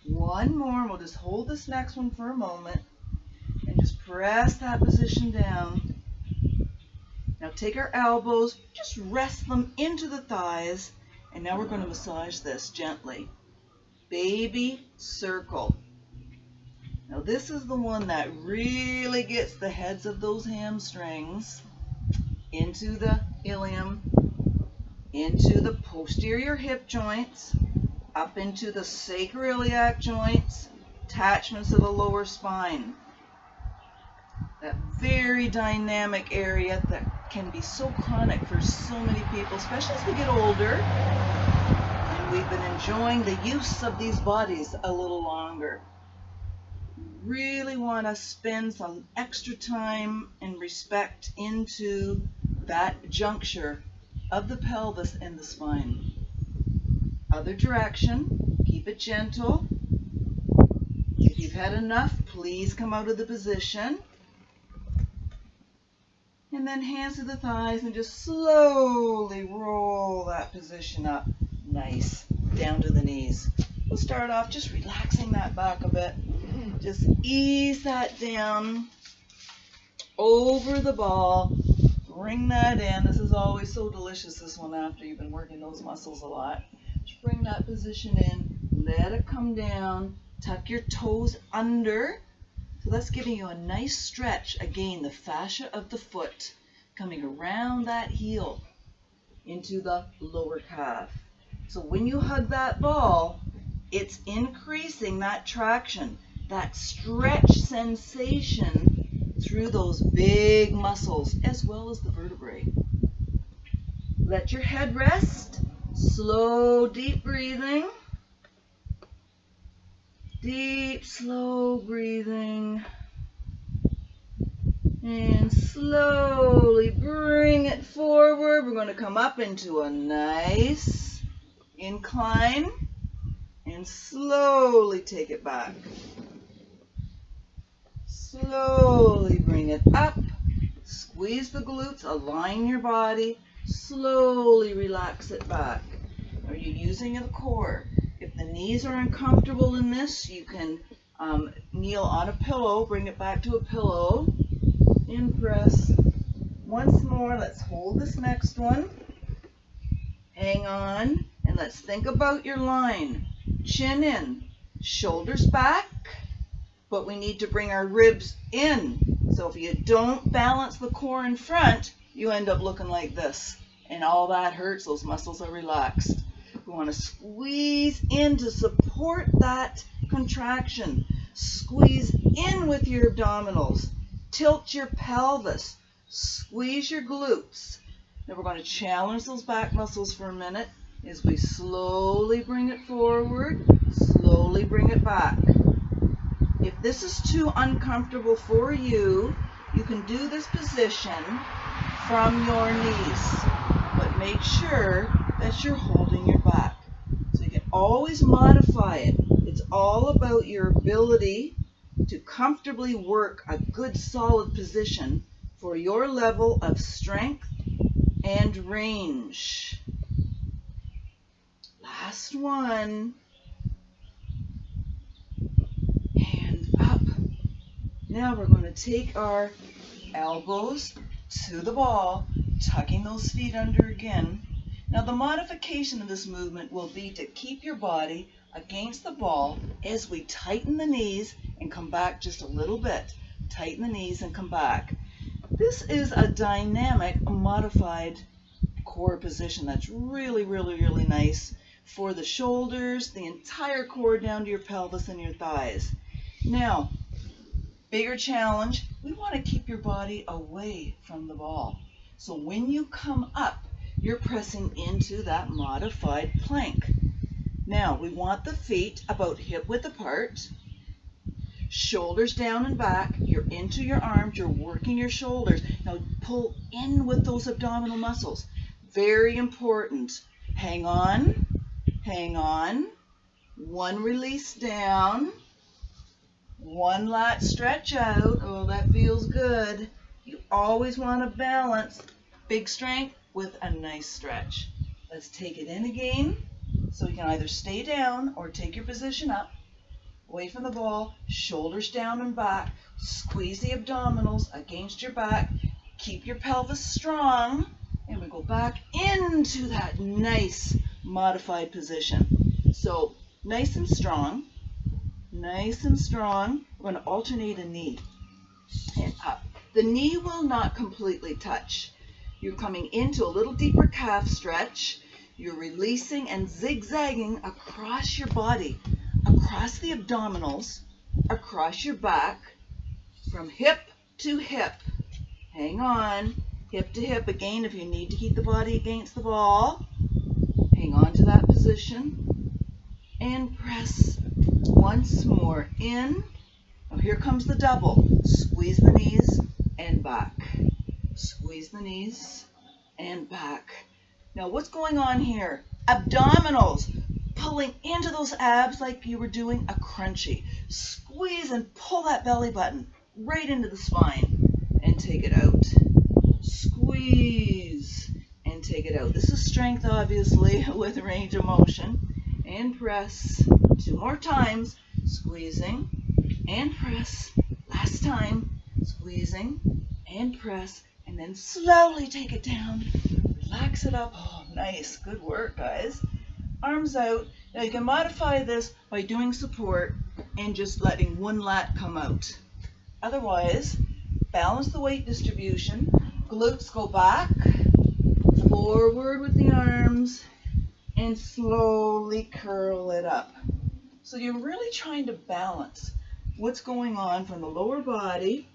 One more. We'll just hold this next one for a moment and just press that position down. Now take our elbows, just rest them into the thighs, and now we're going to massage this gently. Baby circle. Now this is the one that really gets the heads of those hamstrings into the ilium into the posterior hip joints, up into the sacroiliac joints, attachments of the lower spine. That very dynamic area that can be so chronic for so many people, especially as we get older and we've been enjoying the use of these bodies a little longer. Really want to spend some extra time and respect into that juncture of the pelvis and the spine. Other direction, keep it gentle. If you've had enough, please come out of the position. And then hands to the thighs and just slowly roll that position up. Nice. Down to the knees. We'll start off just relaxing that back a bit. Just ease that down over the ball. Bring that in. This is always so delicious, this one, after you've been working those muscles a lot. Just bring that position in. Let it come down. Tuck your toes under. So that's giving you a nice stretch. Again, the fascia of the foot coming around that heel into the lower calf. So when you hug that ball, it's increasing that traction, that stretch sensation through those big muscles as well as the vertebrae. Let your head rest. Slow, deep breathing. Deep, slow breathing. And slowly bring it forward. We're going to come up into a nice incline and slowly take it back. Slowly bring it up. Squeeze the glutes, align your body. Slowly relax it back. Are you using the core? If the knees are uncomfortable in this, you can kneel on a pillow, bring it back to a pillow, and press. Once more, let's hold this next one. Hang on, and let's think about your line. Chin in, shoulders back, but we need to bring our ribs in. So if you don't balance the core in front, you end up looking like this, and all that hurts. Those muscles are relaxed. We want to squeeze in to support that contraction. Squeeze in with your abdominals. Tilt your pelvis. Squeeze your glutes. Now we're going to challenge those back muscles for a minute as we slowly bring it forward, slowly bring it back. If this is too uncomfortable for you, you can do this position from your knees, but make sure that you're holding your back. So you can always modify it. It's all about your ability to comfortably work a good solid position for your level of strength and range. Last one. And up. Now we're going to take our elbows to the ball, tucking those feet under again. Now the modification of this movement will be to keep your body against the ball as we tighten the knees and come back just a little bit. Tighten the knees and come back. This is a dynamic, modified core position that's really, really, really nice for the shoulders, the entire core down to your pelvis and your thighs. Now, bigger challenge, we want to keep your body away from the ball. So when you come up, you're pressing into that modified plank. Now, we want the feet about hip width apart, shoulders down and back. You're into your arms, you're working your shoulders. Now, pull in with those abdominal muscles. Very important. Hang on, hang on. One release down. One lat stretch out. Oh, that feels good. You always want to balance big strength with a nice stretch. Let's take it in again. So you can either stay down or take your position up. Away from the ball, shoulders down and back. Squeeze the abdominals against your back. Keep your pelvis strong. And we go back into that nice modified position. So nice and strong. Nice and strong. We're going to alternate a knee and up. The knee will not completely touch. You're coming into a little deeper calf stretch. You're releasing and zigzagging across your body, across the abdominals, across your back, from hip to hip. Hang on, hip to hip again if you need to keep the body against the wall. Hang on to that position and press once more in. Now here comes the double. Squeeze the knees and back. Squeeze the knees and back. Now what's going on here? Abdominals. Pulling into those abs like you were doing a crunchie. Squeeze and pull that belly button right into the spine and take it out. Squeeze and take it out. This is strength, obviously, with range of motion. And press. 2 more times. Squeezing and press. Last time. Squeezing and press. And then slowly take it down. Relax it up. Oh, nice. Good work, guys. Arms out. Now you can modify this by doing support and just letting one lat come out. Otherwise, balance the weight distribution. Glutes go back, forward with the arms, and slowly curl it up. So you're really trying to balance what's going on from the lower body,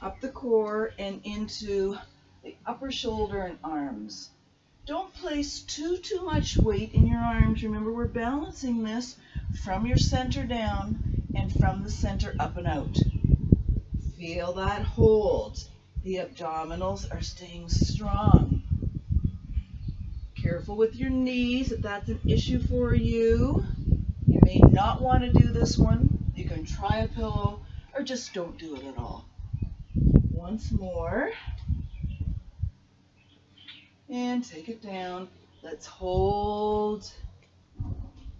up the core, and into the upper shoulder and arms. Don't place too much weight in your arms. Remember, we're balancing this from your center down and from the center up and out. Feel that hold. The abdominals are staying strong. Careful with your knees if that's an issue for you. You may not want to do this one. You can try a pillow or just don't do it at all. Once more. And take it down. Let's hold.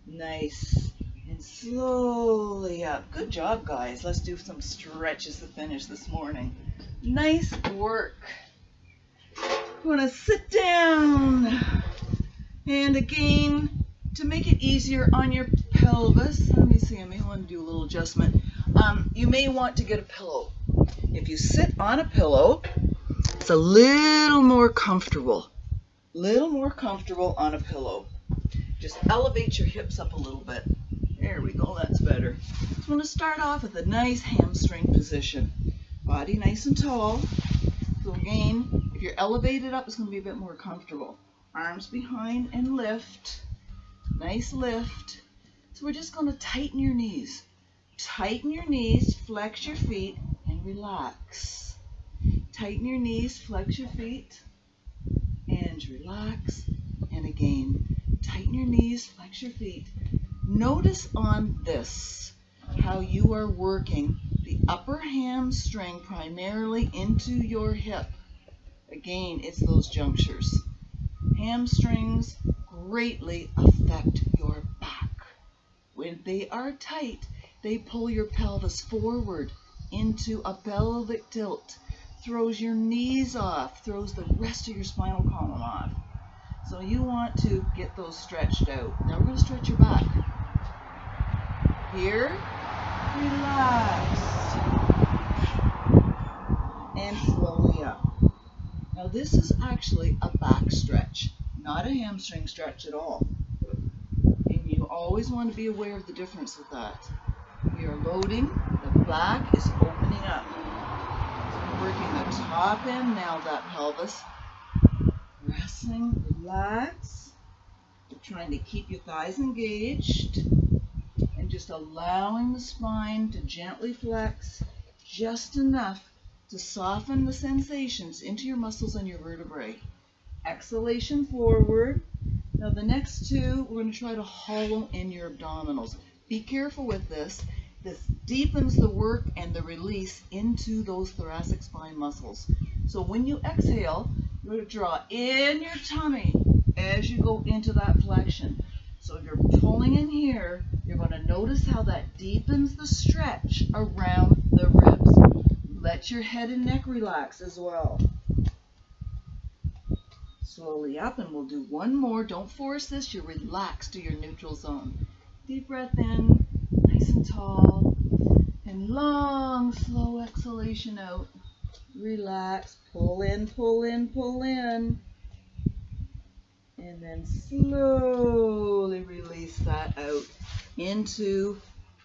Nice. And slowly up. Good job, guys. Let's do some stretches to finish this morning. Nice work. You want to sit down. And again, to make it easier on your pelvis, let me see, I may want to do a little adjustment. You may want to get a pillow. If you sit on a pillow, it's a little more comfortable. On a pillow. Just elevate your hips up a little bit. There we go, that's better. So I'm going to start off with a nice hamstring position. Body nice and tall. So again, if you're elevated up, it's going to be a bit more comfortable. Arms behind and lift. Nice lift. So we're just going to tighten your knees. Tighten your knees, flex your feet, and relax. Tighten your knees, flex your feet, and relax. And again, tighten your knees, flex your feet. Notice on this how you are working the upper hamstring primarily into your hip. Again, it's those junctures. Hamstrings greatly affect your back. When they are tight, they pull your pelvis forward into a pelvic tilt, throws your knees off, throws the rest of your spinal column off. So you want to get those stretched out. Now we're going to stretch your back. Here, relax. And slowly up. Now this is actually a back stretch, not a hamstring stretch at all. And you always want to be aware of the difference with that. We are loading, the back is opening up. So we're working the top end now of that pelvis. Resting, relax. We're trying to keep your thighs engaged and just allowing the spine to gently flex just enough to soften the sensations into your muscles and your vertebrae. Exhalation forward. Now the next two, we're going to try to hollow in your abdominals. Be careful with this. This deepens the work and the release into those thoracic spine muscles. So when you exhale, you're going to draw in your tummy as you go into that flexion. So if you're pulling in here, you're going to notice how that deepens the stretch around the ribs. Let your head and neck relax as well. Slowly up, and we'll do one more. Don't force this. You're relaxed to your neutral zone. Deep breath in, nice and tall, and long, slow exhalation out. Relax, pull in, pull in, pull in. And then slowly release that out into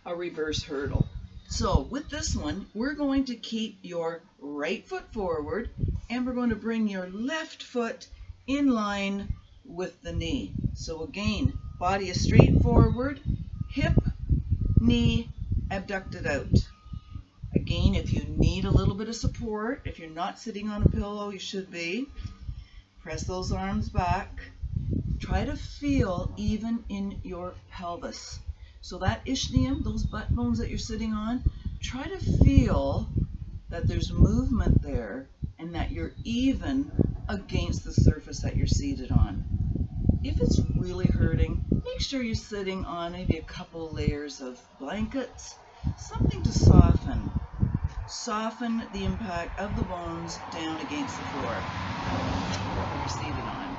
a reverse hurdle. So with this one, we're going to keep your right foot forward and we're going to bring your left foot in line with the knee. So again, body is straight forward, hip, knee, abducted out. Again, if you need a little bit of support, if you're not sitting on a pillow, you should be. Press those arms back. Try to feel even in your pelvis. So that ischium, those butt bones that you're sitting on, try to feel that there's movement there and that you're even against the surface that you're seated on. If it's really hurting, make sure you're sitting on maybe a couple layers of blankets, something to soften. Soften the impact of the bones down against the floor that you're seated on.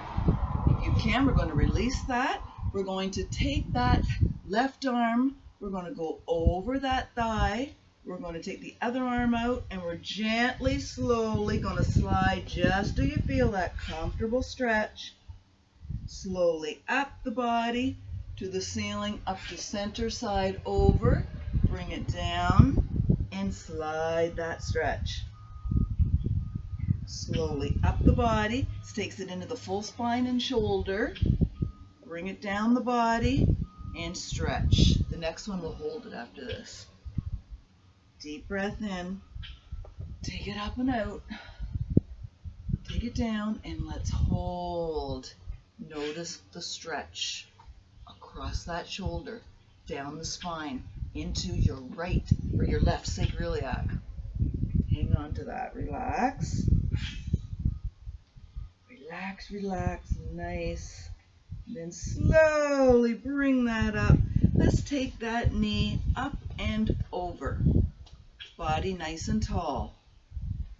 If you can, we're going to release that. We're going to take that left arm, we're going to go over that thigh, we're going to take the other arm out, and we're gently, slowly going to slide just till you feel that comfortable stretch. Slowly up the body to the ceiling, up to center side over, bring it down, and slide that stretch. Slowly up the body, this takes it into the full spine and shoulder. Bring it down the body and stretch. The next one will hold it after this. Deep breath in, take it up and out. Take it down and let's hold. Notice the stretch across that shoulder, down the spine, into your right or your left sacroiliac. Hang on to that. Relax. Relax, relax. Nice. Then slowly bring that up. Let's take that knee up and over. Body nice and tall.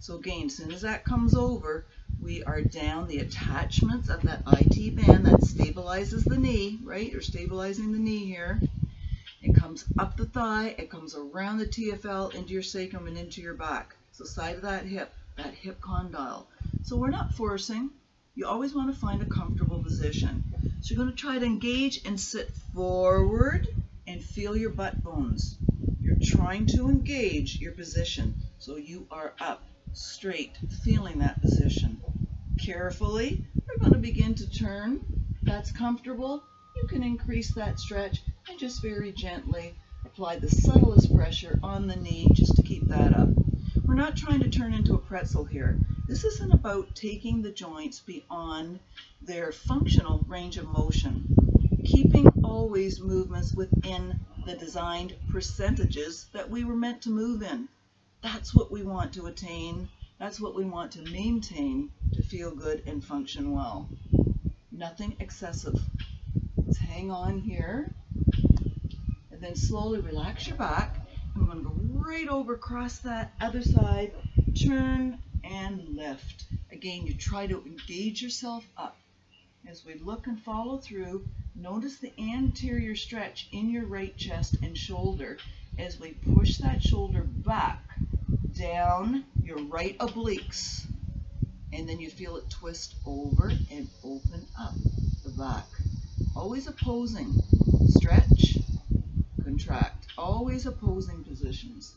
So again, as soon as that comes over, we are down the attachments of that IT band that stabilizes the knee, right? You're stabilizing the knee here. It comes up the thigh, it comes around the TFL into your sacrum and into your back. So side of that hip condyle. So we're not forcing. You always want to find a comfortable position. So you're going to try to engage and sit forward and feel your butt bones. You're trying to engage your position. So you are up, straight, feeling that position. Carefully, we're going to begin to turn. If that's comfortable, you can increase that stretch and just very gently apply the subtlest pressure on the knee just to keep that up. We're not trying to turn into a pretzel here. This isn't about taking the joints beyond their functional range of motion. Keeping always movements within the designed percentages that we were meant to move in. That's what we want to attain. That's what we want to maintain to feel good and function well. Nothing excessive. Let's hang on here. And then slowly relax your back. I'm going to go right over across that other side. Turn and lift. Again, you try to engage yourself up. As we look and follow through, notice the anterior stretch in your right chest and shoulder as we push that shoulder back down your right obliques. And then you feel it twist over and open up the back. Always opposing. Stretch, contract. Always opposing positions.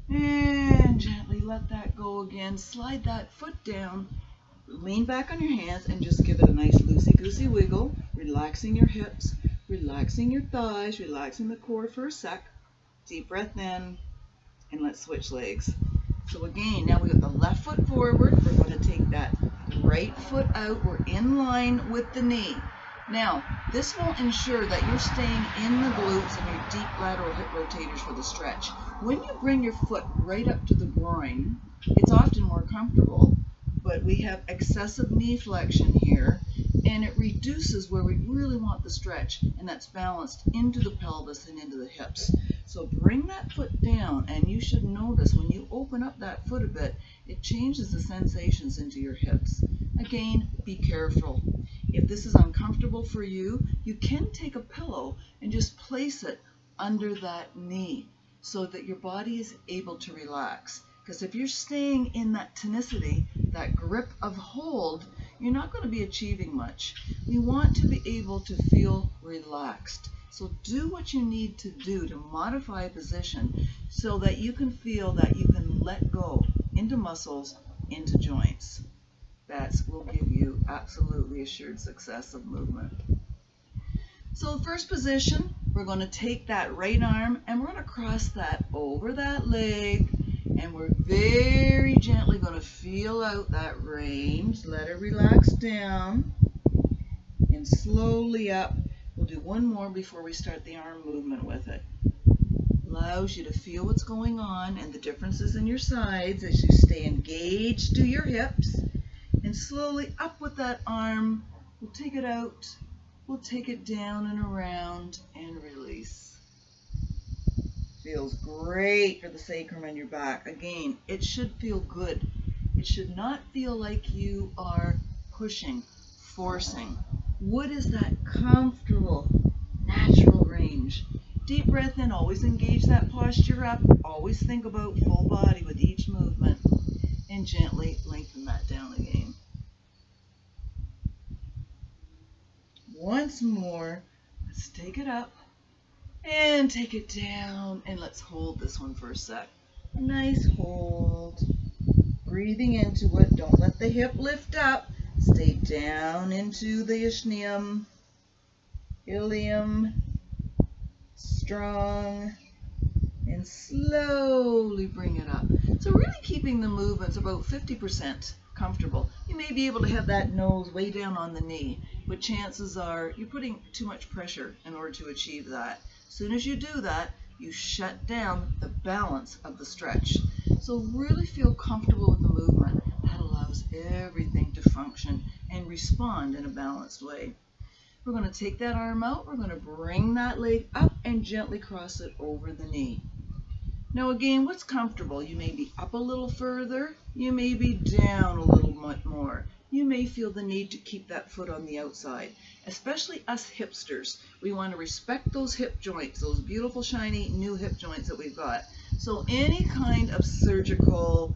And gently let that go again. Slide that foot down. Lean back on your hands and just give it a nice loosey-goosey wiggle. Relaxing your hips, relaxing your thighs, relaxing the core for a sec. Deep breath in. And let's switch legs. So again, now we got the left foot forward. We're going to take that right foot out. We're in line with the knee. Now, this will ensure that you're staying in the glutes and your deep lateral hip rotators for the stretch. When you bring your foot right up to the groin, it's often more comfortable, but we have excessive knee flexion here, and it reduces where we really want the stretch, and that's balanced into the pelvis and into the hips. So bring that foot down, and you should notice when you open up that foot a bit, it changes the sensations into your hips. Again, be careful. If this is uncomfortable for you, you can take a pillow and just place it under that knee so that your body is able to relax. Because if you're staying in that tonicity, that grip of hold, you're not going to be achieving much. We want to be able to feel relaxed. So do what you need to do to modify a position so that you can feel that you can let go into muscles, into joints. That will give you absolutely assured success of movement. So the first position, we're going to take that right arm and we're going to cross that over that leg, and we're very gently going to feel out that range. Let it relax down and slowly up. We'll do one more before we start the arm movement with it. Allows you to feel what's going on and the differences in your sides as you stay engaged to your hips, and slowly up with that arm. We'll take it out. We'll take it down and around and release. Feels great for the sacrum and your back. Again, it should feel good. It should not feel like you are pushing, forcing. What is that comfortable, natural range? Deep breath in, always engage that posture up. Always think about full body with each movement, and gently lengthen that down again. Once more, let's take it up and take it down, and let's hold this one for a sec. Nice hold. Breathing into it. Don't let the hip lift up. Stay down into the ischium, ilium, strong, and slowly bring it up. So really keeping the movements about 50% comfortable. You may be able to have that nose way down on the knee, but chances are you're putting too much pressure in order to achieve that. As soon as you do that, you shut down the balance of the stretch. So really feel comfortable with the movement. That allows everything to function and respond in a balanced way. We're going to take that arm out. We're going to bring that leg up and gently cross it over the knee. Now again, what's comfortable? You may be up a little further. You may be down a little bit more. You may feel the need to keep that foot on the outside. Especially us hipsters. We want to respect those hip joints, those beautiful, shiny, new hip joints that we've got. So any kind of surgical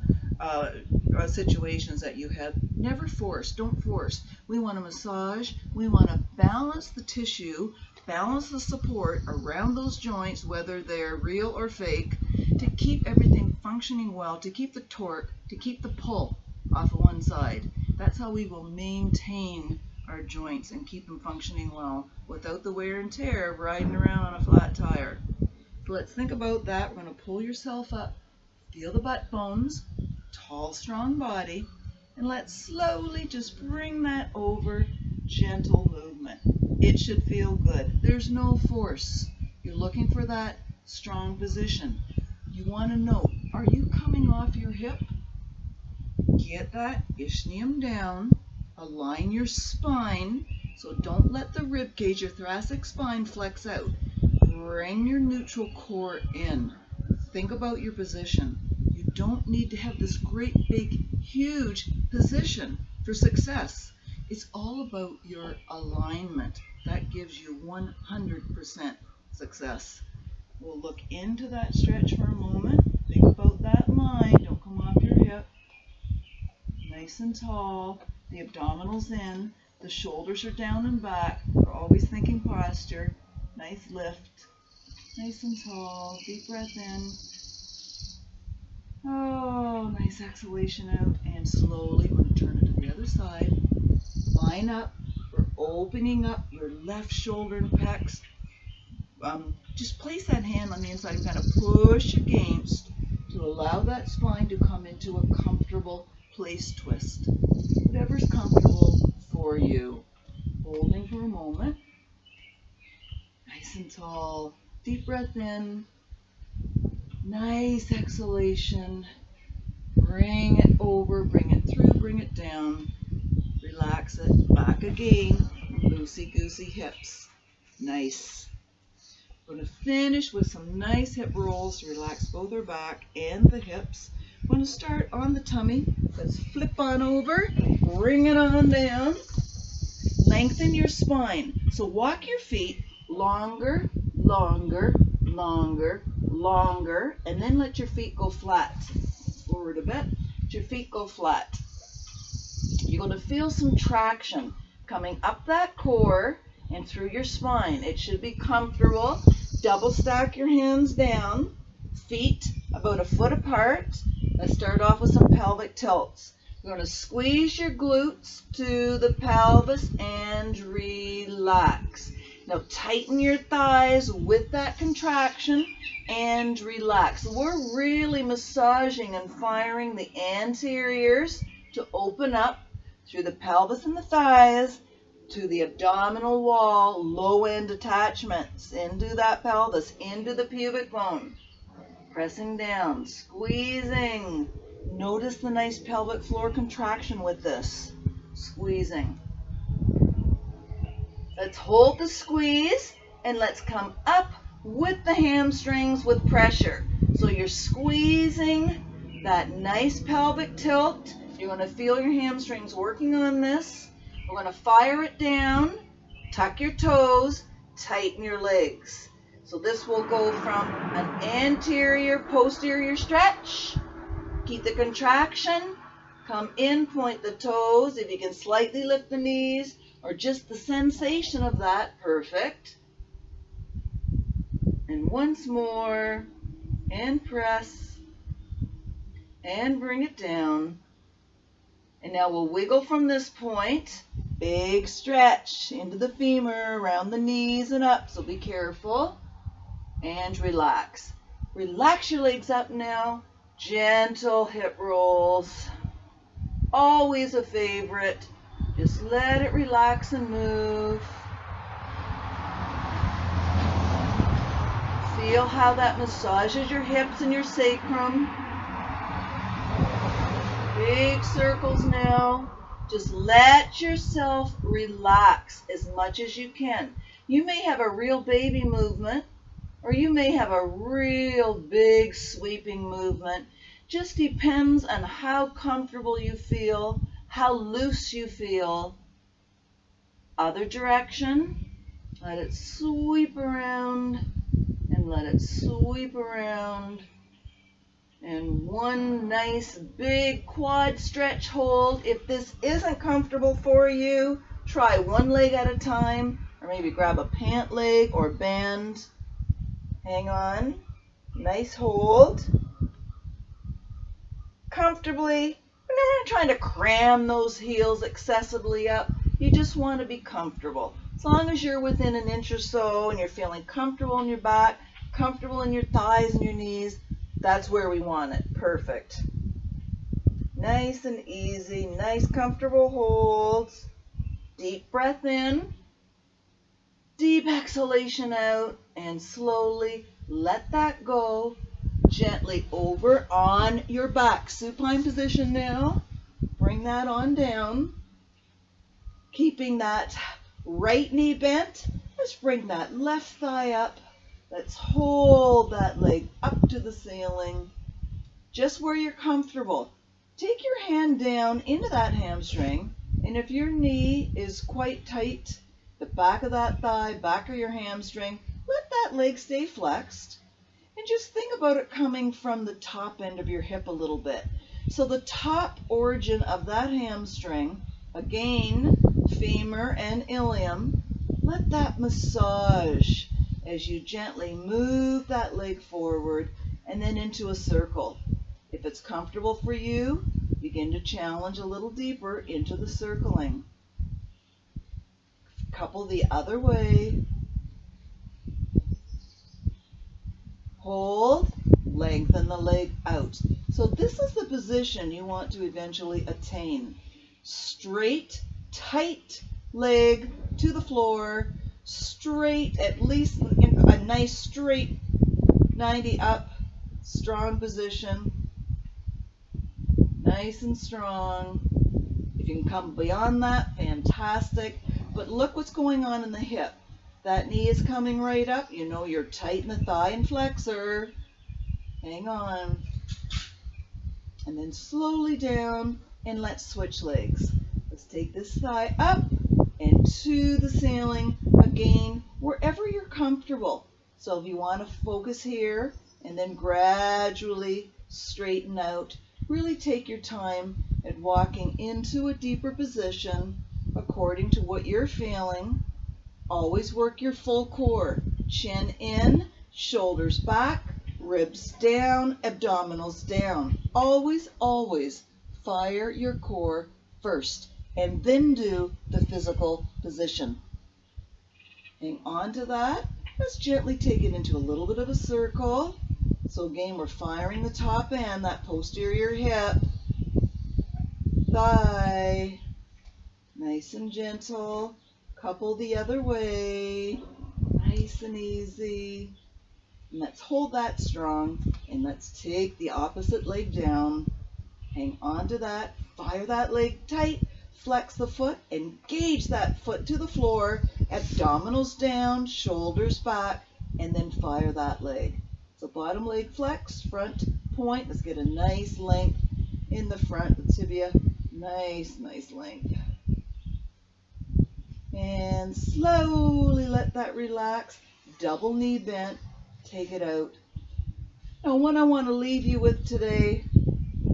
situations that you have, never force. Don't force. We want to massage. We want to balance the tissue, balance the support around those joints, whether they're real or fake, to keep everything functioning well, to keep the torque, to keep the pull off of one side. That's how we will maintain our joints and keep them functioning well without the wear and tear of riding around on a flat tire. So let's think about that. We're going to pull yourself up, feel the butt bones, tall, strong body, and let's slowly just bring that over, gentle movement. It should feel good. There's no force. You're looking for that strong position. You want to know, are you coming off your hip? Get that ischium down. Align your spine. So don't let the rib cage, your thoracic spine, flex out. Bring your neutral core in. Think about your position. You don't need to have this great, big, huge position for success. It's all about your alignment. That gives you 100% success. We'll look into that stretch for a moment. Think about that line. Don't come off your hip. Nice and tall. The abdominals in. The shoulders are down and back. We're always thinking posture. Nice lift. Nice and tall. Deep breath in. Oh, nice exhalation out. And slowly, we're going to turn it to the other side. Line up. We're opening up your left shoulder and pecs. Just place that hand on the inside and kind of push against to allow that spine to come into a comfortable place twist. Whatever's comfortable for you. Holding for a moment. Nice and tall. Deep breath in. Nice exhalation. Bring it over, bring it through, bring it down. Relax it. Back again. Loosey-goosey hips. Nice. We're going to finish with some nice hip rolls. Relax both our back and the hips. We're going to start on the tummy. Let's flip on over. Bring it on down. Lengthen your spine. So walk your feet longer, longer, longer, longer, and then let your feet go flat. Forward a bit. Let your feet go flat. You're going to feel some traction coming up that core and through your spine. It should be comfortable. Double stack your hands down, feet about a foot apart. Let's start off with some pelvic tilts. You're going to squeeze your glutes to the pelvis and relax. Now tighten your thighs with that contraction and relax. We're really massaging and firing the anteriors to open up through the pelvis and the thighs to the abdominal wall, low end attachments into that pelvis, into the pubic bone. Pressing down, squeezing. Notice the nice pelvic floor contraction with this. Squeezing. Let's hold the squeeze and let's come up with the hamstrings with pressure. So you're squeezing that nice pelvic tilt. You're going to feel your hamstrings working on this. We're going to fire it down, tuck your toes, tighten your legs. So this will go from an anterior, posterior stretch. Keep the contraction. Come in, point the toes. If you can slightly lift the knees or just the sensation of that, perfect. And once more, and press, and bring it down. And now we'll wiggle from this point. Big stretch into the femur, around the knees and up, so be careful. And relax. Relax your legs up now. Gentle hip rolls. Always a favorite. Just let it relax and move. Feel how that massages your hips and your sacrum. Big circles now. Just let yourself relax as much as you can. You may have a real baby movement, or you may have a real big sweeping movement. Just depends on how comfortable you feel, how loose you feel. Other direction. Let it sweep around and let it sweep around. And one nice big quad stretch hold. If this isn't comfortable for you, try one leg at a time, or maybe grab a pant leg or band. Hang on. Nice hold. Comfortably. We're not trying to cram those heels excessively up. You just want to be comfortable. As long as you're within an inch or so and you're feeling comfortable in your back, comfortable in your thighs and your knees, that's where we want it. Perfect. Nice and easy. Nice comfortable holds. Deep breath in. Deep exhalation out. And slowly let that go. Gently over on your back. Supine position now. Bring that on down. Keeping that right knee bent. Let's bring that left thigh up. Let's hold that leg up to the ceiling. Just where you're comfortable. Take your hand down into that hamstring. And if your knee is quite tight, the back of that thigh, back of your hamstring, let that leg stay flexed. And just think about it coming from the top end of your hip a little bit. So the top origin of that hamstring, again, femur and ilium, let that massage as you gently move that leg forward and then into a circle. If it's comfortable for you, begin to challenge a little deeper into the circling. Couple the other way. Hold, lengthen the leg out. So this is the position you want to eventually attain. Straight, tight leg to the floor, straight, at least a nice straight 90 up, strong position, nice and strong. If you can come beyond that, fantastic. But look what's going on in the hip. That knee is coming right up. You know you're tight in the thigh and flexor. Hang on. And then slowly down, and let's switch legs. Let's take this thigh up and to the ceiling. Again, wherever you're comfortable. So if you want to focus here and then gradually straighten out, really take your time at walking into a deeper position according to what you're feeling. Always work your full core. Chin in, shoulders back, ribs down, abdominals down. Always, always fire your core first and then do the physical position. Hang on to that. Let's gently take it into a little bit of a circle. So again, we're firing the top end, that posterior hip, thigh, nice and gentle. Couple the other way, nice and easy. And let's hold that strong, and let's take the opposite leg down. Hang on to that, fire that leg tight, flex the foot, engage that foot to the floor, abdominals down, shoulders back, and then fire that leg. So bottom leg flex, front point. Let's get a nice length in the front, the tibia, nice length. And slowly let that relax. Double knee bent, take it out. Now what I want to leave you with today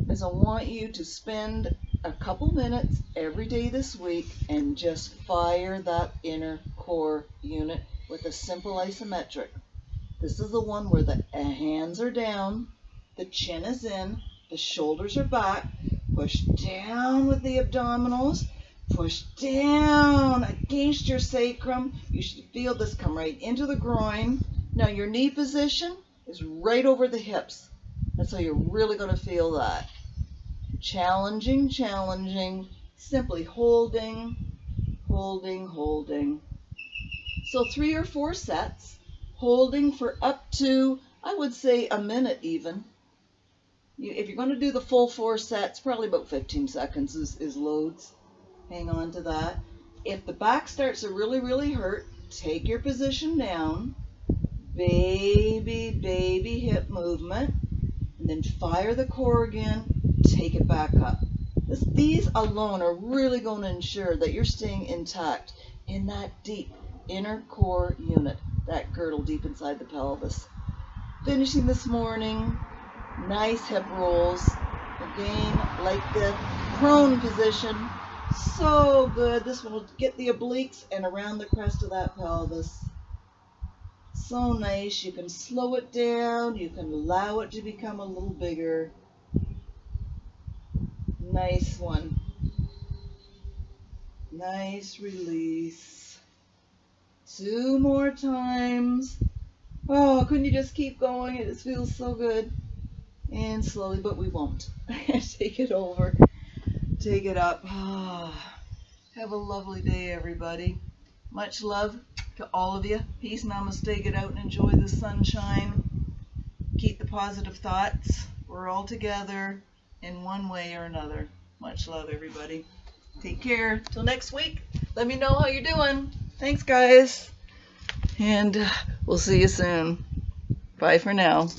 is I want you to spend a couple minutes every day this week and just fire that inner core unit with a simple isometric. This is the one where the hands are down, the chin is in, the shoulders are back, push down with the abdominals, push down against your sacrum. You should feel this come right into the groin. Now your knee position is right over the hips. That's how you're really going to feel that. Challenging, simply holding. So 3 or 4 sets, holding for up to, I would say, a minute even. If you're going to do the full 4 sets, probably about 15 seconds is loads. Hang on to that. If the back starts to really hurt, take your position down. Baby hip movement. And then fire the core again. Take it back up. These alone are really going to ensure that you're staying intact in that deep inner core unit, that girdle deep inside the pelvis. Finishing this morning, nice hip rolls. Again, like the prone position. So good. This will get the obliques and around the crest of that pelvis. So nice. You can slow it down. You can allow it to become a little bigger. Nice one. Nice release. 2 more times. Oh, couldn't you just keep going? It just feels so good. And slowly, but we won't. Take it over. Take it up. Have a lovely day, everybody. Much love to all of you. Peace, namaste. Get out and enjoy the sunshine. Keep the positive thoughts. We're all together in one way or another. Much love, everybody. Take care. Till next week. Let me know how you're doing. Thanks, guys. And we'll see you soon. Bye for now.